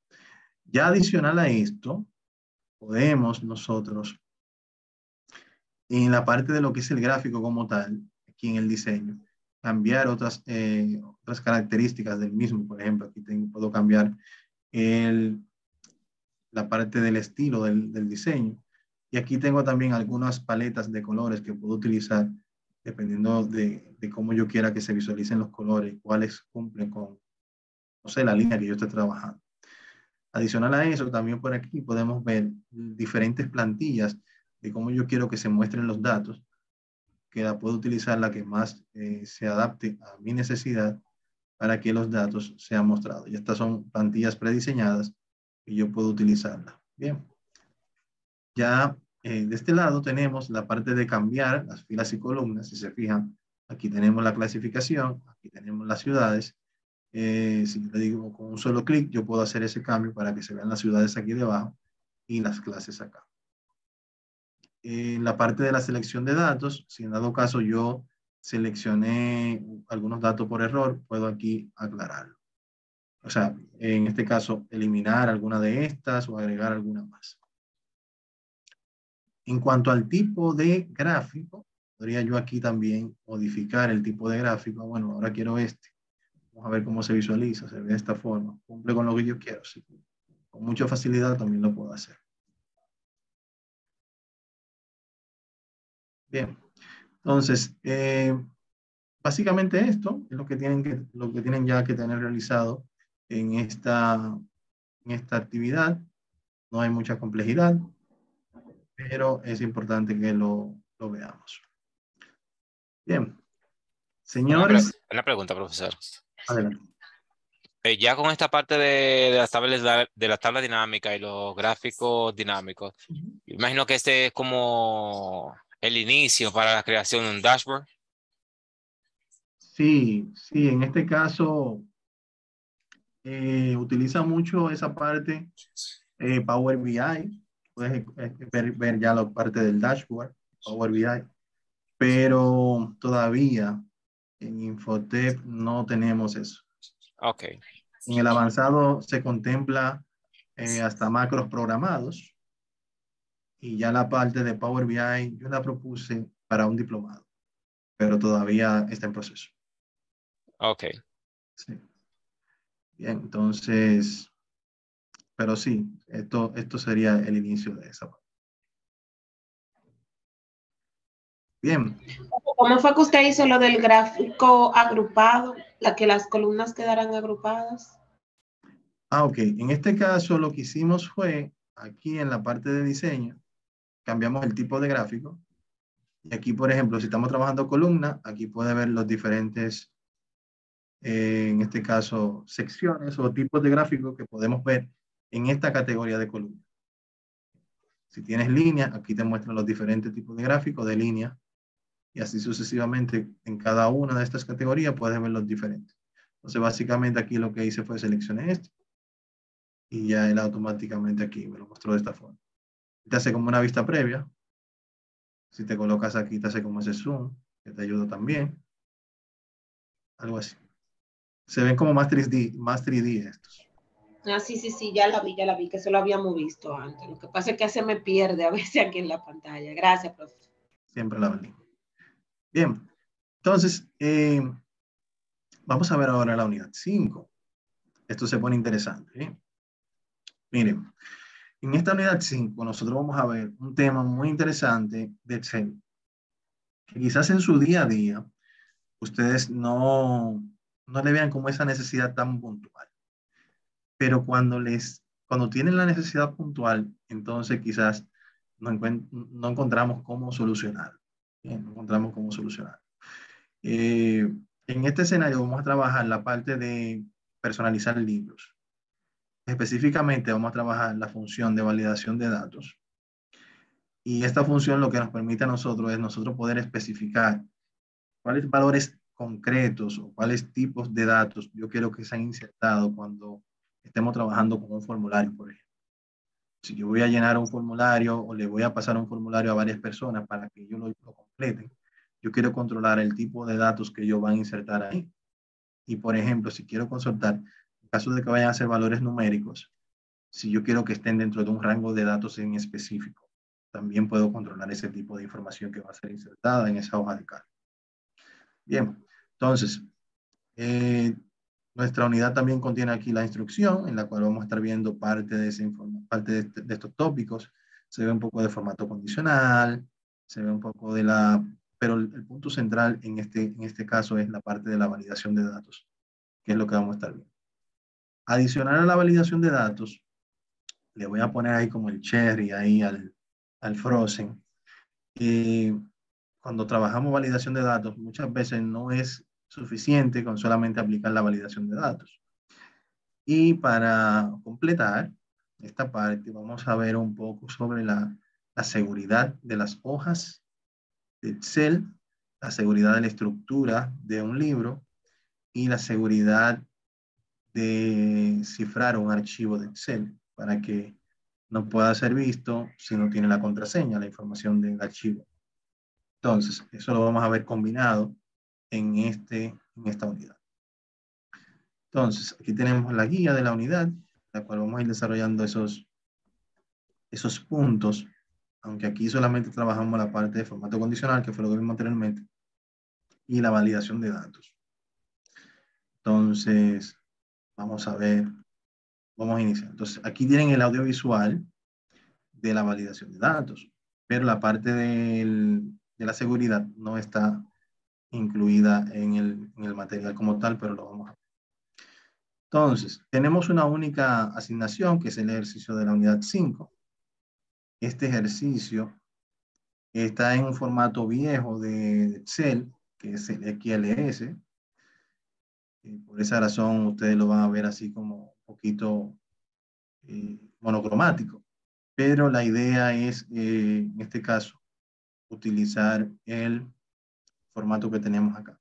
Ya adicional a esto, podemos nosotros, en la parte de lo que es el gráfico como tal, aquí en el diseño, cambiar otras características del mismo. Por ejemplo, aquí puedo cambiar la parte del estilo del diseño. Y aquí tengo también algunas paletas de colores que puedo utilizar dependiendo de cómo yo quiera que se visualicen los colores, cuáles cumplen con, no sé, la línea que yo esté trabajando. Adicional a eso, también por aquí podemos ver diferentes plantillas de cómo yo quiero que se muestren los datos, que la puedo utilizar la que más se adapte a mi necesidad para que los datos sean mostrados. Y estas son plantillas prediseñadas y yo puedo utilizarlas. Bien. Ya de este lado tenemos la parte de cambiar las filas y columnas. Si se fijan, aquí tenemos la clasificación, aquí tenemos las ciudades. Si le digo con un solo clic, yo puedo hacer ese cambio para que se vean las ciudades aquí debajo y las clases acá. En la parte de la selección de datos, si en dado caso yo seleccioné algunos datos por error, puedo aquí aclararlo. O sea, en este caso, eliminar alguna de estas o agregar alguna más. En cuanto al tipo de gráfico, podría yo aquí también modificar el tipo de gráfico. Bueno, ahora quiero este. Vamos a ver cómo se visualiza, se ve de esta forma. Cumple con lo que yo quiero. Sí. Con mucha facilidad también lo puedo hacer. Bien. Entonces, básicamente esto es lo que tienen ya que tener realizado en esta actividad. No hay mucha complejidad, pero es importante que lo veamos. Bien. Señores. Una pregunta, profesor. Adelante. Ya con esta parte de la tabla dinámica y los gráficos dinámicos, imagino que este es como el inicio para la creación de un dashboard. Sí, en este caso utiliza mucho esa parte Power BI. Puedes ver ya la parte del dashboard, Power BI, pero todavía en Infotep no tenemos eso. Ok. En el avanzado se contempla hasta macros programados, Y ya la parte de Power BI yo la propuse para un diplomado, pero todavía está en proceso. Ok. Sí. Bien, entonces, pero sí, esto sería el inicio de esa parte. Bien. ¿Cómo fue que usted hizo lo del gráfico agrupado? Que las columnas quedaran agrupadas. Ok. En este caso lo que hicimos fue, aquí en la parte de diseño, cambiamos el tipo de gráfico. Y aquí, por ejemplo, si estamos trabajando columna, aquí puede ver los diferentes, en este caso, secciones o tipos de gráficos que podemos ver en esta categoría de columna. Si tienes línea, aquí te muestran los diferentes tipos de gráficos de línea. Y así sucesivamente, en cada una de estas categorías puedes ver los diferentes. Entonces, básicamente aquí lo que hice fue seleccionar este. Y ya él automáticamente aquí me lo mostró de esta forma. Te hace como una vista previa. Si te colocas aquí, te hace como ese zoom, que te ayuda también. Algo así. Se ven como más 3D estos. Ah, sí, ya la vi, que eso lo habíamos visto antes. Lo que pasa es que se me pierde a veces aquí en la pantalla. Gracias, profe. Siempre la ven. Bien, entonces, vamos a ver ahora la unidad 5. Esto se pone interesante. Miren, en esta unidad 5 nosotros vamos a ver un tema muy interesante de Excel, que quizás en su día a día ustedes no le vean como esa necesidad tan puntual. Pero cuando tienen la necesidad puntual, entonces quizás no encontramos cómo solucionar. Bien, no encontramos cómo solucionar. En este escenario vamos a trabajar la parte de personalizar libros. Específicamente vamos a trabajar la función de validación de datos. Y esta función lo que nos permite a nosotros es nosotros poder especificar cuáles valores concretos o cuáles tipos de datos yo quiero que sean insertados cuando estemos trabajando con un formulario, por ejemplo. Si yo voy a llenar un formulario o le voy a pasar un formulario a varias personas para que ellos lo completen, yo quiero controlar el tipo de datos que ellos van a insertar ahí. Y, por ejemplo, si quiero consultar, en caso de que vayan a ser valores numéricos, si yo quiero que estén dentro de un rango de datos en específico, también puedo controlar ese tipo de información que va a ser insertada en esa hoja de cálculo. Bien, entonces, nuestra unidad también contiene aquí la instrucción en la cual vamos a estar viendo parte de estos tópicos. Se ve un poco de formato condicional, se ve un poco de pero el punto central en este caso es la parte de la validación de datos, que es lo que vamos a estar viendo. Adicional a la validación de datos, le voy a poner ahí como el cherry ahí al frozen. Cuando trabajamos validación de datos, muchas veces no es suficiente con solamente aplicar la validación de datos. Y para completar esta parte, vamos a ver un poco sobre la seguridad de las hojas de Excel, la seguridad de la estructura de un libro y la seguridad de cifrar un archivo de Excel para que no pueda ser visto si no tiene la contraseña, la información del archivo. Entonces, eso lo vamos a ver combinado en esta unidad. Entonces, aquí tenemos la guía de la unidad, la cual vamos a ir desarrollando esos puntos, aunque aquí solamente trabajamos la parte de formato condicional, que fue lo que vimos anteriormente, y la validación de datos. Entonces, vamos a ver, vamos a iniciar. Entonces, aquí tienen el audiovisual de la validación de datos, pero la parte de la seguridad no está incluida en el material como tal, pero lo vamos a ver. Entonces, tenemos una única asignación, que es el ejercicio de la unidad 5. Este ejercicio está en un formato viejo de Excel, que es el XLS. Por esa razón, ustedes lo van a ver así como un poquito monocromático. Pero la idea es, en este caso, utilizar el formato que tenemos acá.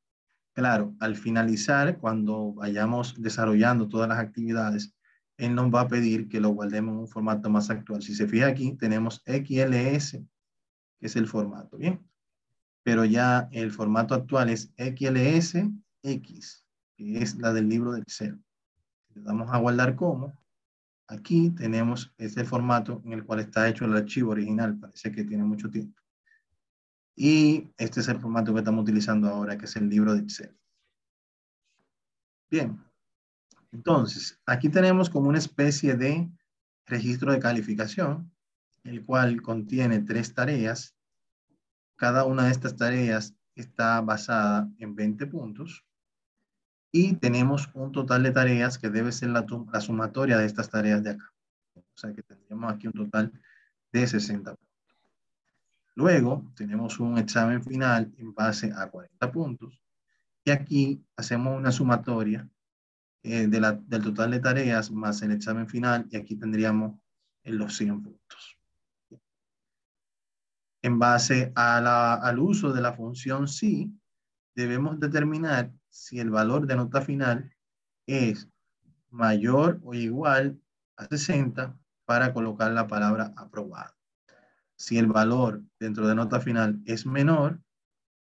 Claro, al finalizar, cuando vayamos desarrollando todas las actividades, él nos va a pedir que lo guardemos en un formato más actual. Si se fija aquí, tenemos XLS, que es el formato, ¿bien? Pero ya el formato actual es XLSX, que es la del libro de Excel. Le damos a guardar como, Aquí tenemos este formato en el cual está hecho el archivo original. Parece que tiene mucho tiempo. Y este es el formato que estamos utilizando ahora, que es el libro de Excel. Bien. Entonces, aquí tenemos como una especie de registro de calificación, el cual contiene 3 tareas. Cada una de estas tareas está basada en 20 puntos. Y tenemos un total de tareas que debe ser la sumatoria de estas tareas de acá. O sea que tendríamos aquí un total de 60 puntos. Luego tenemos un examen final en base a 40 puntos. Y aquí hacemos una sumatoria del total de tareas más el examen final. Y aquí tendríamos los 100 puntos. En base al uso de la función sí, debemos determinar si el valor de nota final es mayor o igual a 60 para colocar la palabra aprobado. Si el valor dentro de nota final es menor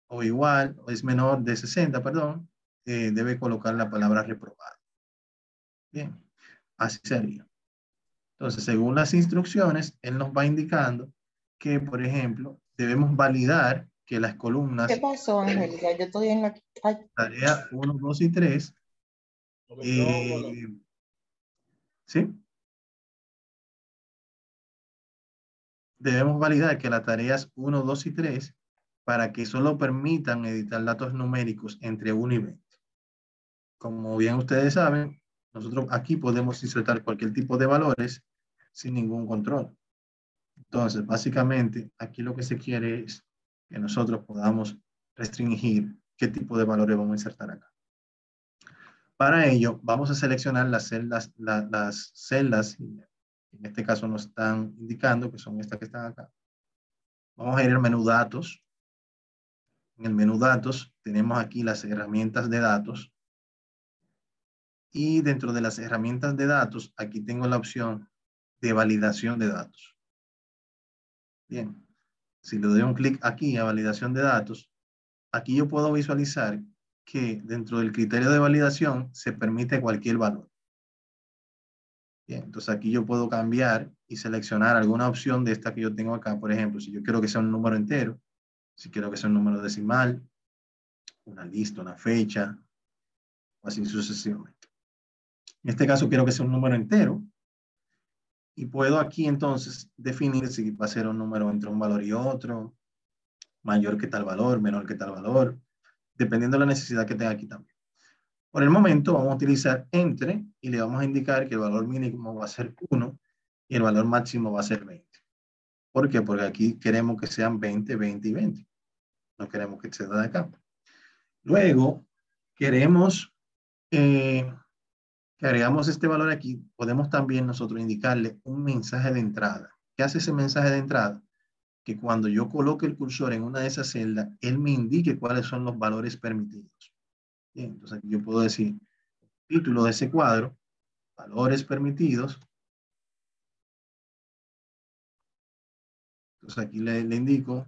o igual, o es menor de 60, perdón, debe colocar la palabra reprobado. Bien, así sería. Entonces, según las instrucciones, él nos va indicando que, por ejemplo, debemos validar que las columnas... ¿Qué pasó, Angélica? Yo estoy en la... Ay. Tarea 1, 2 y 3. ¿Sí? Debemos validar que las tareas 1, 2 y 3 para que solo permitan editar datos numéricos entre 1 y 20. Como bien ustedes saben, nosotros aquí podemos insertar cualquier tipo de valores sin ningún control. Entonces, básicamente, aquí lo que se quiere es que nosotros podamos restringir qué tipo de valores vamos a insertar acá. Para ello, vamos a seleccionar las celdas, en este caso nos están indicando que son estas que están acá. Vamos a ir al menú datos. En el menú datos tenemos aquí las herramientas de datos. Y dentro de las herramientas de datos, aquí tengo la opción de validación de datos. Bien, si le doy un clic aquí a validación de datos, aquí yo puedo visualizar que dentro del criterio de validación se permite cualquier valor. Bien, entonces aquí yo puedo cambiar y seleccionar alguna opción de esta que yo tengo acá. Por ejemplo, si yo quiero que sea un número entero, si quiero que sea un número decimal, una lista, una fecha, o así sucesivamente. En este caso quiero que sea un número entero. Y puedo aquí entonces definir si va a ser un número entre un valor y otro, mayor que tal valor, menor que tal valor, dependiendo de la necesidad que tenga aquí también. Por el momento vamos a utilizar entre y le vamos a indicar que el valor mínimo va a ser 1 y el valor máximo va a ser 20. ¿Por qué? Porque aquí queremos que sean 20, 20 y 20. No queremos que exceda de acá. Luego queremos que agregamos este valor aquí. Podemos también nosotros indicarle un mensaje de entrada. ¿Qué hace ese mensaje de entrada? Que cuando yo coloque el cursor en una de esas celdas, él me indique cuáles son los valores permitidos. Bien, entonces aquí yo puedo decir título de ese cuadro, valores permitidos. Entonces aquí le indico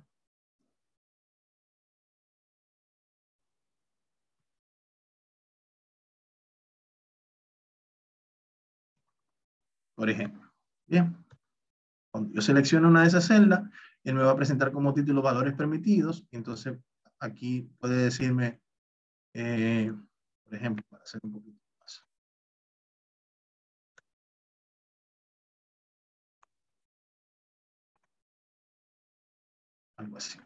por ejemplo. Bien, cuando yo selecciono una de esas celdas, él me va a presentar como título valores permitidos. Entonces aquí puede decirme, por ejemplo, para hacer un poquito más. Algo así.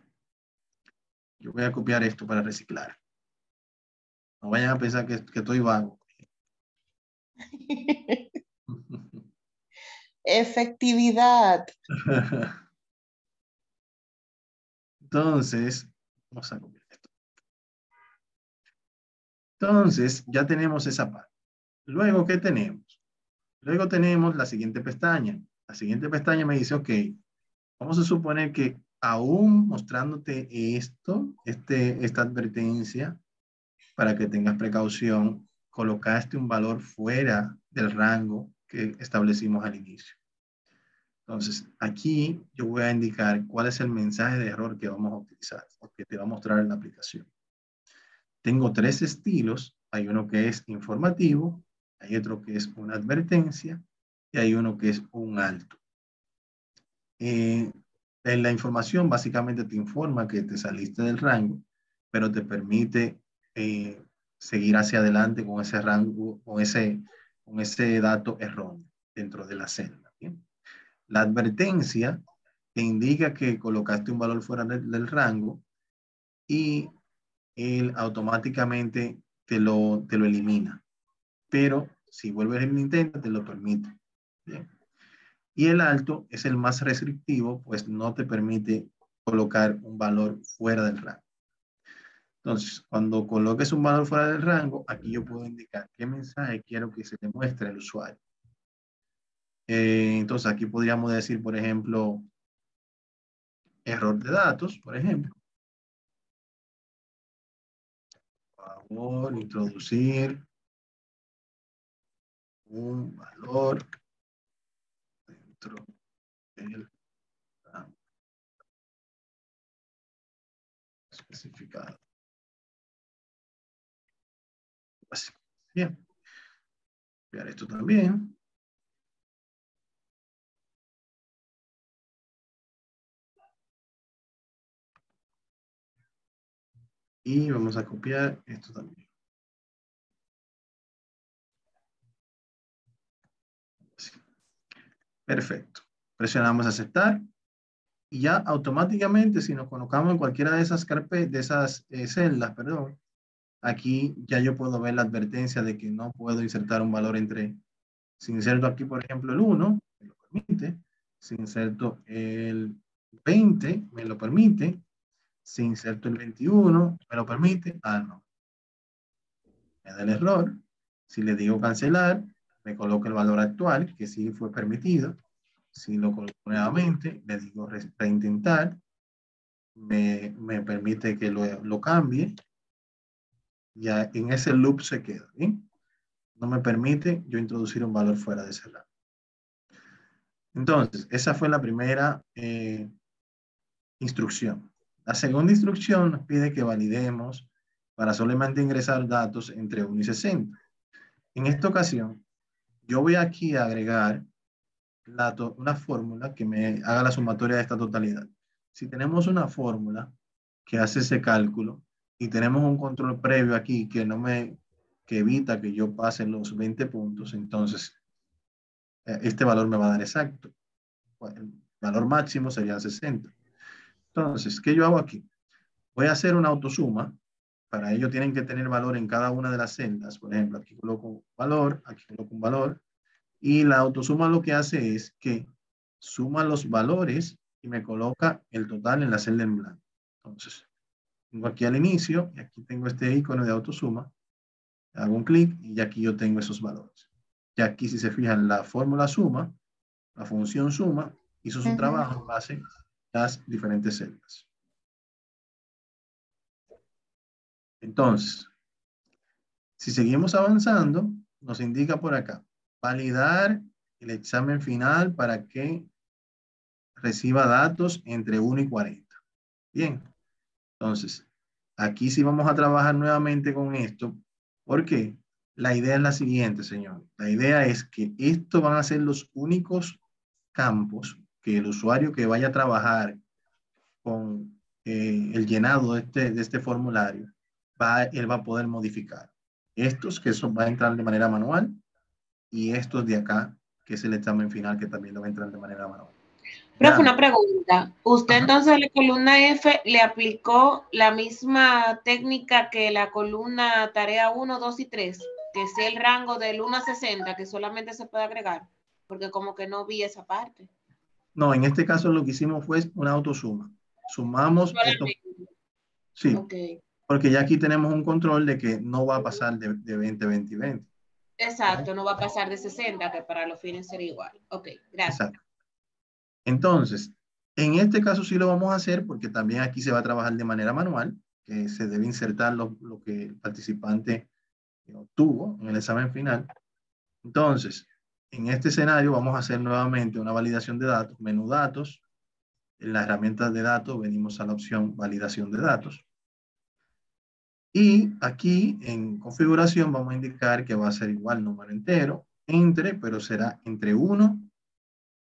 Yo voy a copiar esto para reciclar. No vayan a pensar que estoy vago. Efectividad. Entonces, vamos a copiar esto. Entonces, ya tenemos esa parte. Luego, ¿qué tenemos? Luego tenemos la siguiente pestaña. La siguiente pestaña me dice, ok, vamos a suponer que aún mostrándote esto, esta advertencia, para que tengas precaución, colocaste un valor fuera del rango que establecimos al inicio. Entonces, aquí yo voy a indicar cuál es el mensaje de error que vamos a utilizar, o que te va a mostrar en la aplicación. Tengo 3 estilos. Hay uno que es informativo, hay otro que es una advertencia, y hay uno que es un alto. En la información básicamente te informa que te saliste del rango, pero te permite seguir hacia adelante con ese rango, con ese dato erróneo dentro de la celda. ¿Bien? La advertencia te indica que colocaste un valor fuera del rango y él automáticamente te lo elimina. Pero si vuelves el intento, te lo permite. ¿Bien? Y el alto es el más restrictivo, pues no te permite colocar un valor fuera del rango. Entonces, cuando coloques un valor fuera del rango, aquí yo puedo indicar qué mensaje quiero que se le muestre al usuario. Entonces, aquí podríamos decir, por ejemplo, error de datos, por ejemplo. Por favor, introducir un valor dentro del rango especificado. Así. Bien. Copiar esto también. Y vamos a copiar esto también. Así. Perfecto. Presionamos aceptar. Y ya automáticamente, si nos colocamos en cualquiera de esas carpetas, de esas celdas, perdón, aquí ya yo puedo ver la advertencia de que no puedo insertar un valor entre, si inserto aquí, por ejemplo, el 1, me lo permite, si inserto el 20, me lo permite, si inserto el 21, me lo permite, no. Me da el error, si le digo cancelar, me coloca el valor actual, que sí fue permitido, si lo coloco nuevamente, le digo reintentar, me permite que lo cambie, ya en ese loop se queda, ¿bien? No me permite yo introducir un valor fuera de ese rango. Entonces, esa fue la primera instrucción. La segunda instrucción nos pide que validemos para solamente ingresar datos entre 1 y 60. En esta ocasión, yo voy aquí a agregar una fórmula que me haga la sumatoria de esta totalidad. Si tenemos una fórmula que hace ese cálculo y tenemos un control previo aquí que evita que yo pase los 20 puntos, entonces este valor me va a dar exacto. El valor máximo sería 60. Entonces, ¿qué yo hago aquí? Voy a hacer una autosuma. Para ello tienen que tener valor en cada una de las celdas. Por ejemplo, aquí coloco un valor, aquí coloco un valor. Y la autosuma lo que hace es que suma los valores y me coloca el total en la celda en blanco. Entonces, tengo aquí al inicio y aquí tengo este icono de autosuma. Hago un clic y ya aquí yo tengo esos valores. Y aquí, si se fijan, la fórmula suma, la función suma, hizo su trabajo en base a las diferentes celdas. Entonces, si seguimos avanzando, nos indica por acá, validar el examen final para que reciba datos entre 1 y 40. Bien, entonces, aquí sí vamos a trabajar nuevamente con esto. ¿Por qué? La idea es la siguiente, señor. La idea es que estos van a ser los únicos campos que el usuario que vaya a trabajar con el llenado de este formulario, él va a poder modificar. Estos que va a entrar de manera manual y estos de acá, que es el examen final, que también lo va a entrar de manera manual. Profe, una pregunta. ¿Usted entonces a la columna F le aplicó la misma técnica que la columna tarea 1, 2 y 3? Que es el rango del 1 a 60, que solamente se puede agregar. Porque como que no vi esa parte. No, en este caso lo que hicimos fue una autosuma. Sumamos esto. Sí, okay. Porque ya aquí tenemos un control de que no va a pasar de 20, 20 y 20. Exacto, no va a pasar de 60, que para los fines sería igual. Ok, gracias. Exacto. Entonces, en este caso sí lo vamos a hacer porque también aquí se va a trabajar de manera manual, que se debe insertar lo que el participante obtuvo en el examen final. Entonces, en este escenario vamos a hacer nuevamente una validación de datos, menú datos. En la herramienta de datos venimos a la opción validación de datos. Y aquí en configuración vamos a indicar que va a ser igual número entero, pero será entre 1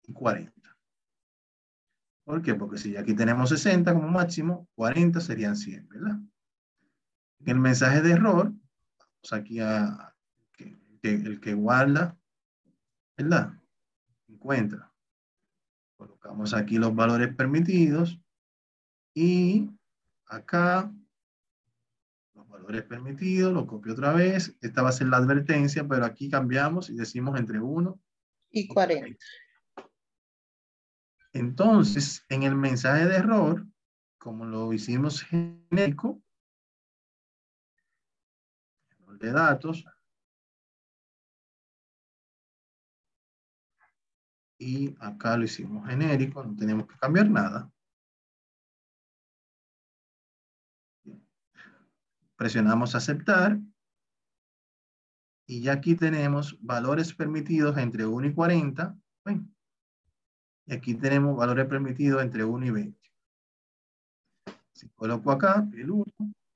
y 40. ¿Por qué? Porque si aquí tenemos 60 como máximo, 40 serían 100, ¿verdad? En el mensaje de error, vamos aquí a el que guarda, ¿verdad? Encuentra. Colocamos aquí los valores permitidos y acá los valores permitidos, lo copio otra vez. Esta va a ser la advertencia, pero aquí cambiamos y decimos entre 1 y 40. Entonces, en el mensaje de error, como lo hicimos genérico, de datos, y acá lo hicimos genérico, no tenemos que cambiar nada. Presionamos aceptar. Y ya aquí tenemos valores permitidos entre 1 y 40. Bueno, y aquí tenemos valores permitidos entre 1 y 20. Si coloco acá el 1,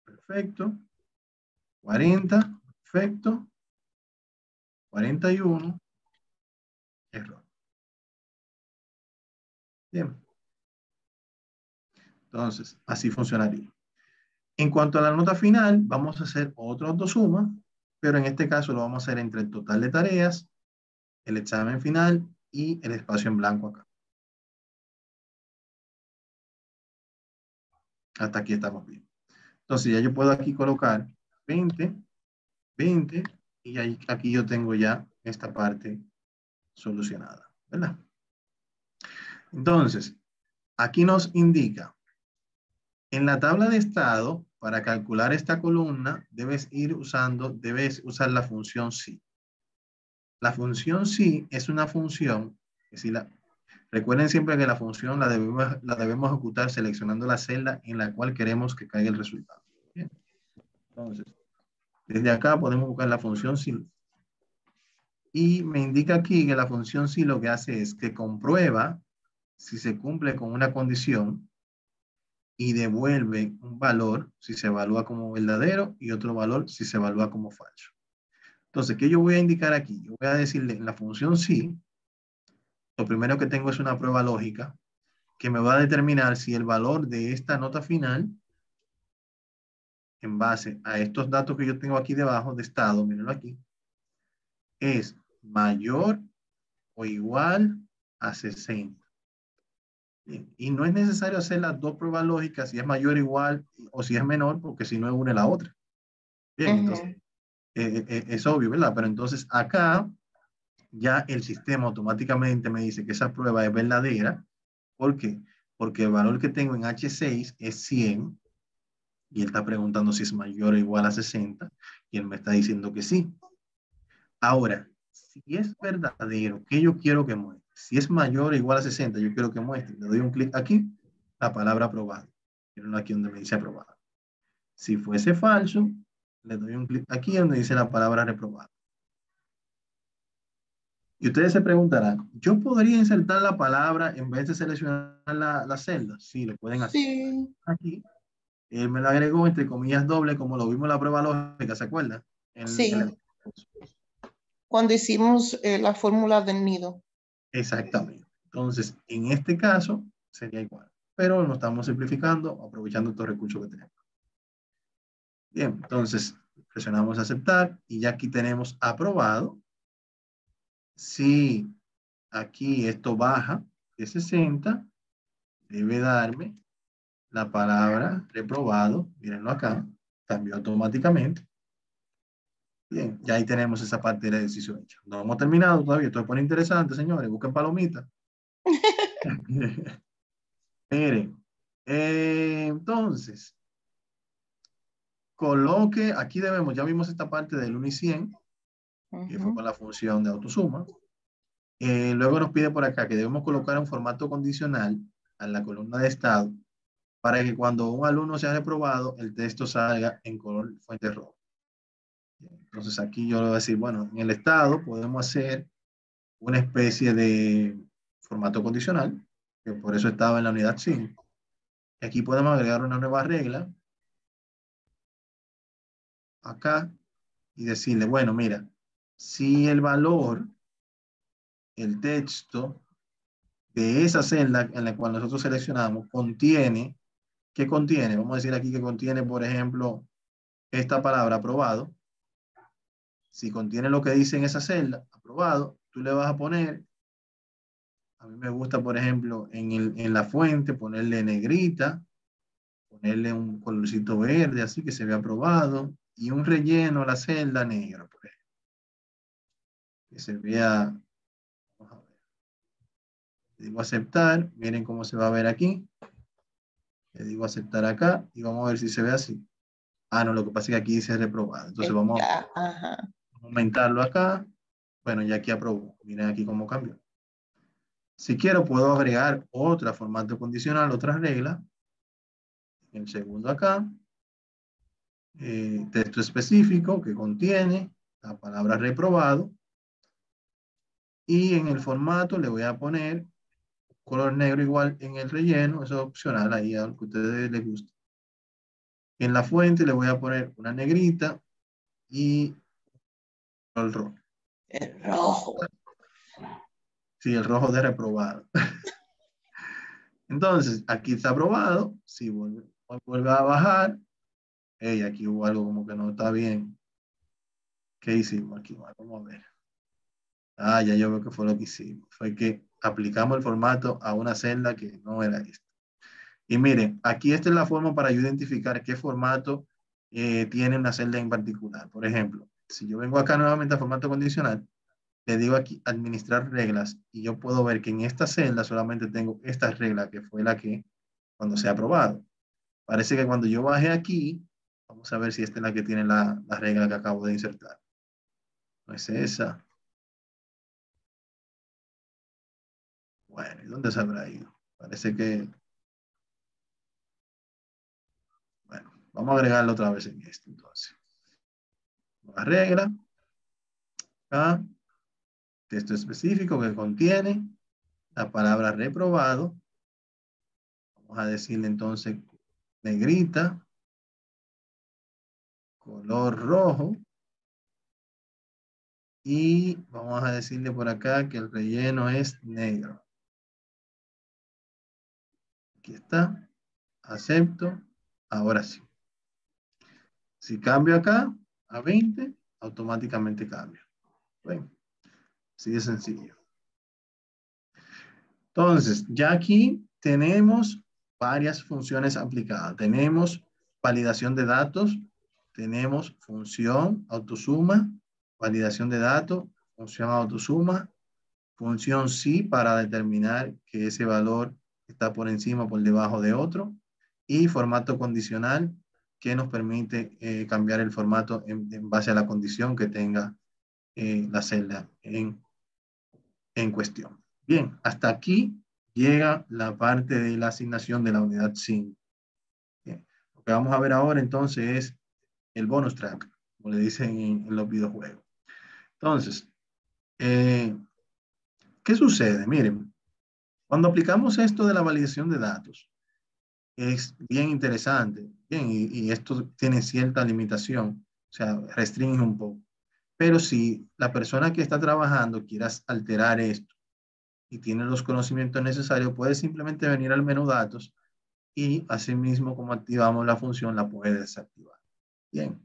perfecto. 40, perfecto. 41, error. Bien. Entonces, así funcionaría. En cuanto a la nota final, vamos a hacer otra autosuma, pero en este caso lo vamos a hacer entre el total de tareas, el examen final y el espacio en blanco acá. Hasta aquí estamos bien. Entonces ya yo puedo aquí colocar 20, 20, y ahí, aquí yo tengo ya esta parte solucionada, ¿verdad? Entonces, aquí nos indica, en la tabla de estado, para calcular esta columna, debes usar la función si. La función si es una función que recuerden siempre que la función la debemos ejecutar seleccionando la celda en la cual queremos que caiga el resultado. Bien. Entonces, desde acá podemos buscar la función si. Y me indica aquí que la función si lo que hace es que comprueba si se cumple con una condición y devuelve un valor si se evalúa como verdadero y otro valor si se evalúa como falso. Entonces, ¿qué yo voy a indicar aquí? Yo voy a decirle en la función si, lo primero que tengo es una prueba lógica que me va a determinar si el valor de esta nota final, en base a estos datos que yo tengo aquí debajo de estado, mírenlo aquí, es mayor o igual a 60. Bien. Y no es necesario hacer las dos pruebas lógicas si es mayor o igual o si es menor, porque si no es una la otra. Bien, entonces es obvio, ¿verdad? Pero entonces acá ya el sistema automáticamente me dice que esa prueba es verdadera. ¿Por qué? Porque el valor que tengo en H6 es 100 y él está preguntando si es mayor o igual a 60 y él me está diciendo que sí. Ahora, si es verdadero, ¿qué yo quiero que muestre? Si es mayor o igual a 60, yo quiero que muestre. Le doy un clic aquí, la palabra aprobado. Miren aquí donde me dice aprobado. Si fuese falso, le doy un clic aquí donde dice la palabra reprobado. Y ustedes se preguntarán, ¿yo podría insertar la palabra en vez de seleccionar la celda? Sí, lo pueden hacer. Sí. Aquí, él me lo agregó entre comillas doble, como lo vimos en la prueba lógica, ¿se acuerdan? Sí. Cuando hicimos la fórmula del nido. Exactamente. Entonces, en este caso, sería igual. Pero lo estamos simplificando, aprovechando estos recursos que tenemos. Bien, entonces, presionamos aceptar y ya aquí tenemos aprobado. Si aquí esto baja de 60, debe darme la palabra reprobado. Mírenlo acá, cambió automáticamente. Bien, ya ahí tenemos esa parte de la decisión hecha. No hemos terminado todavía, esto se pone interesante, señores. Busquen palomitas. Miren, entonces, coloque, aquí debemos, ya vimos esta parte del 1 y 100, que fue con la función de autosuma. Luego nos pide por acá que debemos colocar un formato condicional a la columna de estado para que cuando un alumno sea reprobado, el texto salga en color fuente rojo. Entonces aquí yo le voy a decir, bueno, en el estado podemos hacer una especie de formato condicional, que por eso estaba en la unidad 5. Y aquí podemos agregar una nueva regla acá y decirle, bueno, mira, si el valor, el texto de esa celda en la cual nosotros seleccionamos contiene, ¿qué contiene? Vamos a decir aquí que contiene, por ejemplo, esta palabra aprobado. Si contiene lo que dice en esa celda, aprobado, tú le vas a poner, a mí me gusta, por ejemplo, en la fuente, ponerle negrita, ponerle un colorcito verde, así que se vea aprobado, y un relleno a la celda negra, por ejemplo. Que se vea, vamos a ver. Le digo aceptar, miren cómo se va a ver aquí. Le digo aceptar acá, y vamos a ver si se ve así. Ah, no, lo que pasa es que aquí dice reprobado. Entonces vamos a aumentarlo acá. Bueno, ya aquí aprobó. Miren aquí cómo cambió. Si quiero, puedo agregar otro formato condicional, otra regla. El segundo acá. Texto específico que contiene la palabra reprobado. Y en el formato le voy a poner color negro igual en el relleno. Eso es opcional, ahí a lo que a ustedes les guste. En la fuente le voy a poner una negrita y el rojo. El rojo. Sí, el rojo de reprobado. Entonces, aquí está aprobado. Si vuelve a bajar, hey, aquí hubo algo como que no está bien. ¿Qué hicimos aquí? Vamos a ver. Ah, ya yo veo que fue lo que hicimos. Fue que aplicamos el formato a una celda que no era esta. Y miren, aquí esta es la forma para yo identificar qué formato tiene una celda en particular. Por ejemplo, si yo vengo acá nuevamente a formato condicional, le digo aquí administrar reglas y yo puedo ver que en esta celda solamente tengo esta regla que fue la que cuando se ha aprobado. Parece que cuando yo baje aquí, vamos a ver si esta es la que tiene la regla que acabo de insertar. No es esa. Bueno, ¿y dónde se habrá ido? Parece que... Bueno, vamos a agregarlo otra vez en esto entonces. La regla. Acá. Texto específico que contiene la palabra reprobado. Vamos a decirle entonces negrita. Color rojo. Y vamos a decirle por acá que el relleno es negro. Aquí está. Acepto. Ahora sí. Si cambio acá a 20, automáticamente cambia. Bueno, así de sencillo. Entonces, ya aquí tenemos varias funciones aplicadas. Tenemos validación de datos, tenemos función autosuma, validación de datos, función autosuma, función sí para determinar que ese valor está por encima o por debajo de otro, y formato condicional que nos permite cambiar el formato en base a la condición que tenga la celda en cuestión. Bien, hasta aquí llega la parte de la asignación de la unidad 5. Bien, lo que vamos a ver ahora entonces es el bonus track, como le dicen en los videojuegos. Entonces, ¿qué sucede? Miren, cuando aplicamos esto de la validación de datos, es bien interesante, bien, y esto tiene cierta limitación, o sea, restringe un poco. Pero si la persona que está trabajando quiera alterar esto y tiene los conocimientos necesarios, puede simplemente venir al menú datos y asimismo como activamos la función la puede desactivar. Bien.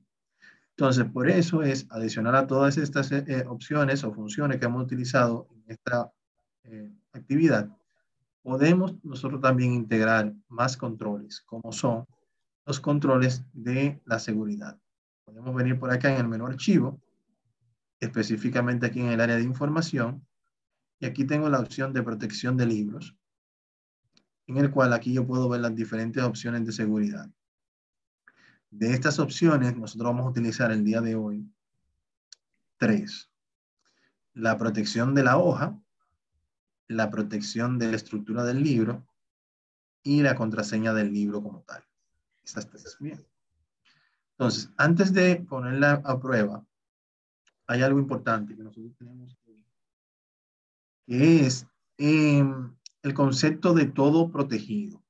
Entonces, por eso es adicional a todas estas opciones o funciones que hemos utilizado en esta actividad, podemos nosotros también integrar más controles, como son los controles de la seguridad. Podemos venir por acá en el menú archivo, específicamente aquí en el área de información, y aquí tengo la opción de protección de libros, en el cual aquí yo puedo ver las diferentes opciones de seguridad. De estas opciones, nosotros vamos a utilizar el día de hoy 3. La protección de la hoja, la protección de la estructura del libro y la contraseña del libro como tal. Estas 3. Bien. Entonces, antes de ponerla a prueba, hay algo importante que nosotros tenemos que es el concepto de todo protegido.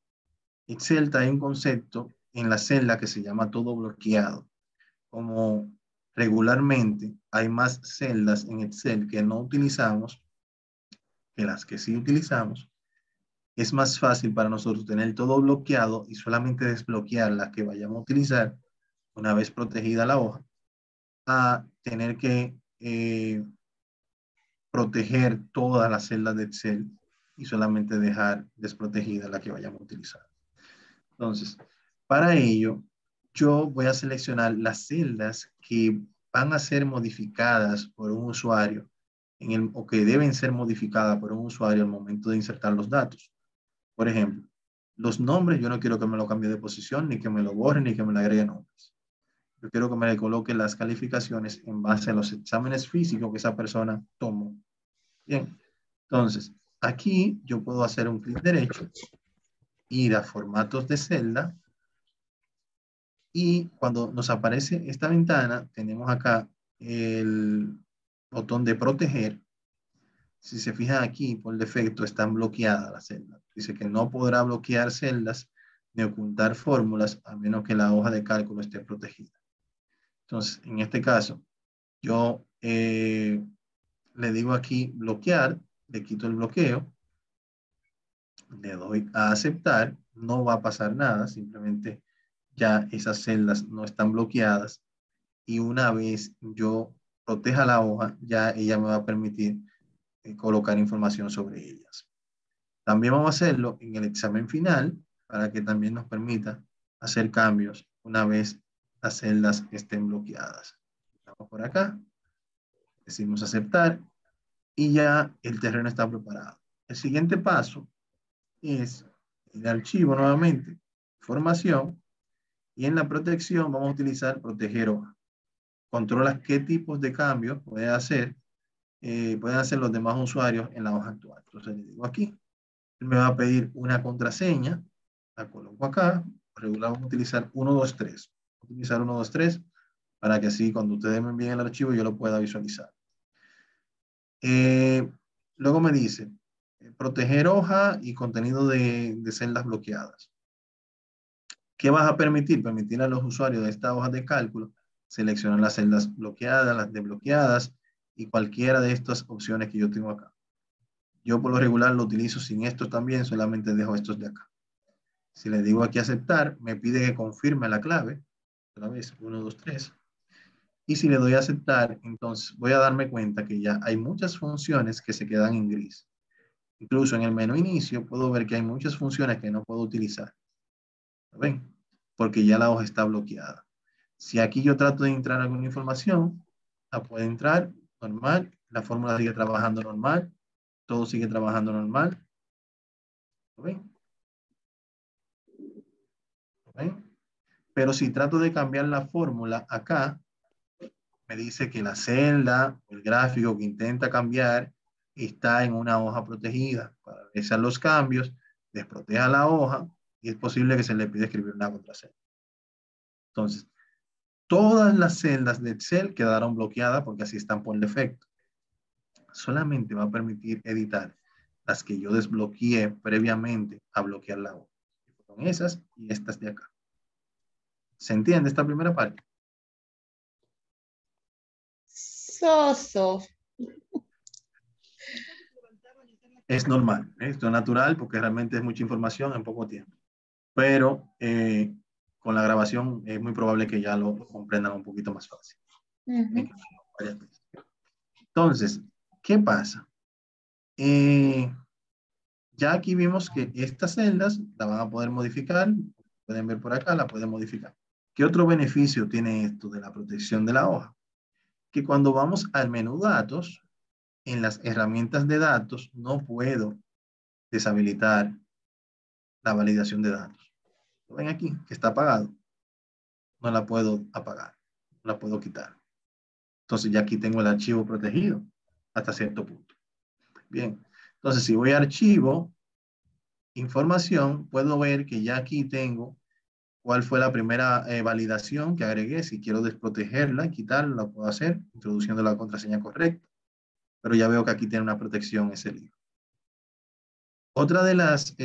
Excel trae un concepto en la celda que se llama todo bloqueado. Como regularmente hay más celdas en Excel que no utilizamos que las que sí utilizamos. Es más fácil para nosotros tener todo bloqueado y solamente desbloquear las que vayamos a utilizar una vez protegida la hoja, a tener que proteger todas las celdas de Excel y solamente dejar desprotegida la que vayamos a utilizar. Entonces, para ello, yo voy a seleccionar las celdas que van a ser modificadas por un usuario o que deben ser modificadas por un usuario al momento de insertar los datos. Por ejemplo, los nombres, yo no quiero que me lo cambie de posición, ni que me lo borre, ni que me le agregue nombres. Yo quiero que me le coloque las calificaciones en base a los exámenes físicos que esa persona tomó. Bien, entonces, aquí yo puedo hacer un clic derecho, ir a formatos de celda, y cuando nos aparece esta ventana, tenemos acá el botón de proteger. Si se fijan aquí, por defecto están bloqueadas las celdas. Dice que no podrá bloquear celdas ni ocultar fórmulas a menos que la hoja de cálculo esté protegida. Entonces, en este caso, yo le digo aquí bloquear, le quito el bloqueo, le doy a aceptar, no va a pasar nada, simplemente ya esas celdas no están bloqueadas y una vez yo proteja la hoja, ya ella me va a permitir colocar información sobre ellas. También vamos a hacerlo en el examen final para que también nos permita hacer cambios una vez las celdas estén bloqueadas. Vamos por acá, decimos aceptar y ya el terreno está preparado. El siguiente paso es el archivo nuevamente, información, y en la protección vamos a utilizar proteger hoja. Controla qué tipos de cambios pueden hacer los demás usuarios en la hoja actual. Entonces le digo aquí, él me va a pedir una contraseña, la coloco acá, regular vamos a utilizar 123. Voy a utilizar 123 para que así cuando ustedes me envíen el archivo yo lo pueda visualizar. Luego me dice, proteger hoja y contenido de celdas bloqueadas. ¿Qué vas a permitir? Permitir a los usuarios de esta hoja de cálculo seleccionar las celdas bloqueadas, las desbloqueadas y cualquiera de estas opciones que yo tengo acá. Yo por lo regular lo utilizo sin estos también, solamente dejo estos de acá. Si le digo aquí aceptar, me pide que confirme la clave. Otra vez, 1, 2, 3. Y si le doy a aceptar, entonces voy a darme cuenta que ya hay muchas funciones que se quedan en gris. Incluso en el menú inicio puedo ver que hay muchas funciones que no puedo utilizar. ¿Lo ven? Porque ya la hoja está bloqueada. Si aquí yo trato de entrar alguna información, la puede entrar normal, la fórmula sigue trabajando normal, todo sigue trabajando normal. ¿Lo ven? ¿Lo ven? Pero si trato de cambiar la fórmula acá, me dice que la celda, el gráfico que intenta cambiar, está en una hoja protegida. Para realizar los cambios, desproteja la hoja y es posible que se le pida escribir una contraseña. Entonces, todas las celdas de Excel quedaron bloqueadas porque así están por defecto. Solamente va a permitir editar las que yo desbloqueé previamente a bloquear la hoja. Son esas y estas de acá. ¿Se entiende esta primera parte? Es normal, esto es natural porque realmente es mucha información en poco tiempo. Pero con la grabación es muy probable que ya lo comprendan un poquito más fácil. Entonces, ¿qué pasa? Ya aquí vimos que estas celdas la van a poder modificar. Pueden ver por acá, la pueden modificar. ¿Qué otro beneficio tiene esto de la protección de la hoja? Que cuando vamos al menú datos, en las herramientas de datos, no puedo deshabilitar la validación de datos. ¿Lo ven aquí? Que está apagado. No la puedo apagar. No la puedo quitar. Entonces ya aquí tengo el archivo protegido hasta cierto punto. Bien. Entonces si voy a archivo, información, puedo ver que ya aquí tengo cuál fue la primera validación que agregué. Si quiero desprotegerla y quitarla, la puedo hacer introduciendo la contraseña correcta. Pero ya veo que aquí tiene una protección ese libro. Otra de las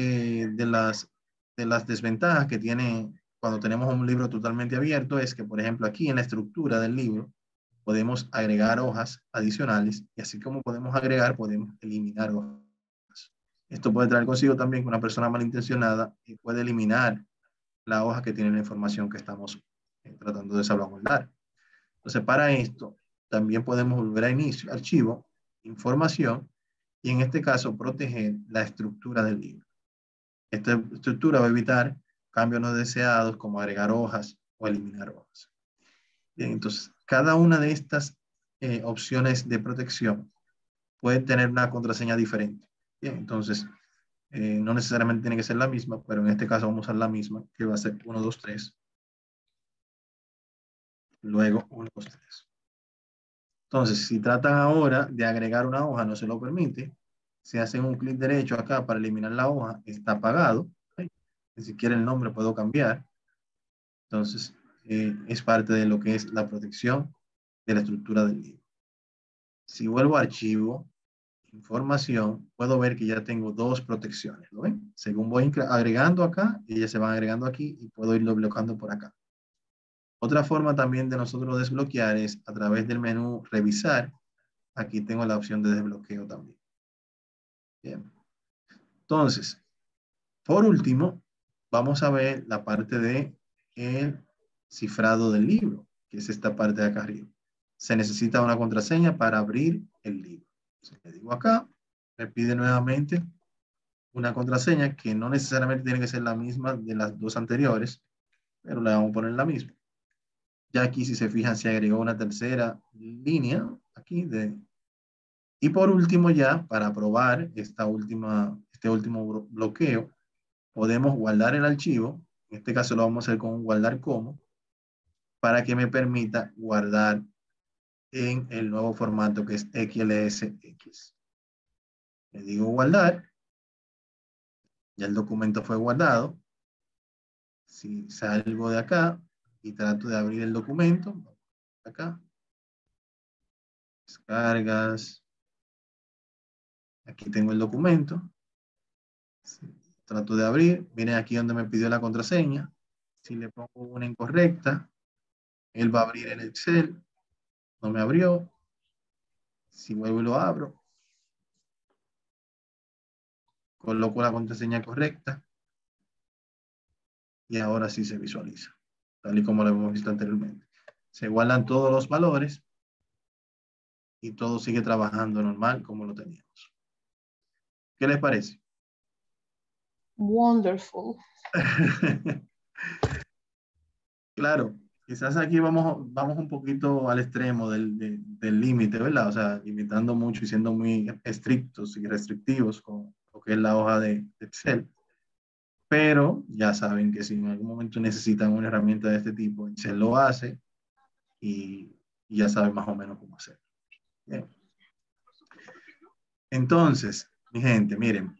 desventajas que tiene cuando tenemos un libro totalmente abierto es que, por ejemplo, aquí en la estructura del libro, podemos agregar hojas adicionales y así como podemos agregar, podemos eliminar hojas. Esto puede traer consigo también que una persona malintencionada puede eliminar la hoja que tiene la información que estamos tratando de salvaguardar. Entonces, para esto, también podemos volver a inicio, archivo, información, y en este caso, proteger la estructura del libro. Esta estructura va a evitar cambios no deseados como agregar hojas o eliminar hojas. Bien, entonces, cada una de estas opciones de protección puede tener una contraseña diferente. Bien, entonces, no necesariamente tiene que ser la misma, pero en este caso vamos a usar la misma, que va a ser 1, 2, 3. Luego 1, 2, 3. Entonces, si tratan ahora de agregar una hoja, no se lo permite. Si hacen un clic derecho acá para eliminar la hoja, está apagado. Ni siquiera el nombre puedo cambiar. Entonces, es parte de lo que es la protección de la estructura del libro. Si vuelvo a archivo, información, puedo ver que ya tengo dos protecciones. ¿Lo ven? Según voy agregando acá, ellas se van agregando aquí y puedo irlo bloqueando por acá. Otra forma también de nosotros desbloquear es a través del menú revisar. Aquí tengo la opción de desbloqueo también. Bien. Entonces, por último, vamos a ver la parte de el cifrado del libro, que es esta parte de acá arriba. Se necesita una contraseña para abrir el libro. Entonces, le digo acá, me pide nuevamente una contraseña que no necesariamente tiene que ser la misma de las dos anteriores, pero le vamos a poner la misma. Ya aquí, si se fijan, se agregó una tercera línea aquí de... Y por último ya, para probar este último bloqueo, podemos guardar el archivo. En este caso lo vamos a hacer con un guardar como, para que me permita guardar en el nuevo formato que es XLSX. Le digo guardar. Ya el documento fue guardado. Si salgo de acá y trato de abrir el documento, acá, descargas. Aquí tengo el documento. Trato de abrir. Miren aquí donde me pidió la contraseña. Si le pongo una incorrecta, él va a abrir el Excel. No me abrió. Si vuelvo y lo abro, coloco la contraseña correcta y ahora sí se visualiza, tal y como lo hemos visto anteriormente. Se guardan todos los valores y todo sigue trabajando normal como lo teníamos. ¿Qué les parece? Wonderful. Claro, quizás aquí vamos un poquito al extremo del límite, ¿verdad? O sea, limitando mucho y siendo muy estrictos y restrictivos con lo que es la hoja de Excel. Pero ya saben que si en algún momento necesitan una herramienta de este tipo, Excel lo hace y ya saben más o menos cómo hacerlo. Bien. Entonces, mi gente, miren,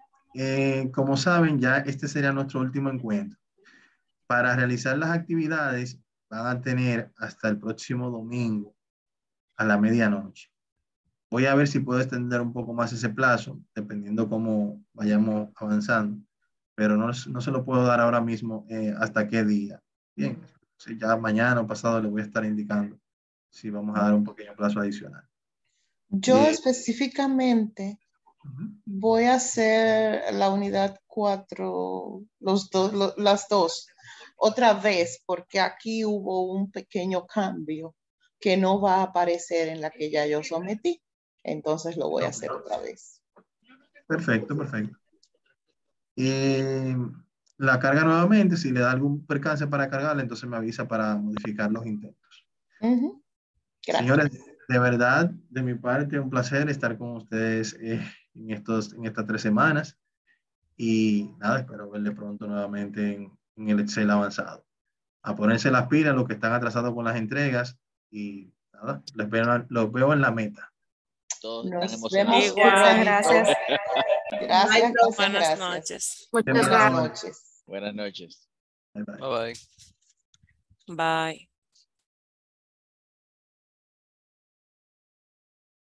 como saben, ya este sería nuestro último encuentro. Para realizar las actividades van a tener hasta el próximo domingo a la medianoche. Voy a ver si puedo extender un poco más ese plazo, dependiendo cómo vayamos avanzando, pero no se lo puedo dar ahora mismo hasta qué día. Bien, si ya mañana o pasado le voy a estar indicando si vamos a dar un pequeño plazo adicional. Yo específicamente voy a hacer la unidad 4, las dos, otra vez, porque aquí hubo un pequeño cambio que no va a aparecer en la que ya yo sometí. Entonces lo voy a hacer otra vez. Perfecto, perfecto. La carga nuevamente, si le da algún percance para cargarla, entonces me avisa para modificar los intentos. Señores, de verdad, de mi parte, un placer estar con ustedes en estas 3 semanas. Y nada, espero verles pronto nuevamente en el Excel avanzado. A ponerse las pilas, los que están atrasados con las entregas. Y nada, los veo en la meta. Todos Nos están emocionados. Igual, gracias. Gracias. Buenas noches. Buenas noches. Buenas noches. Bye, bye. Bye bye. Bye.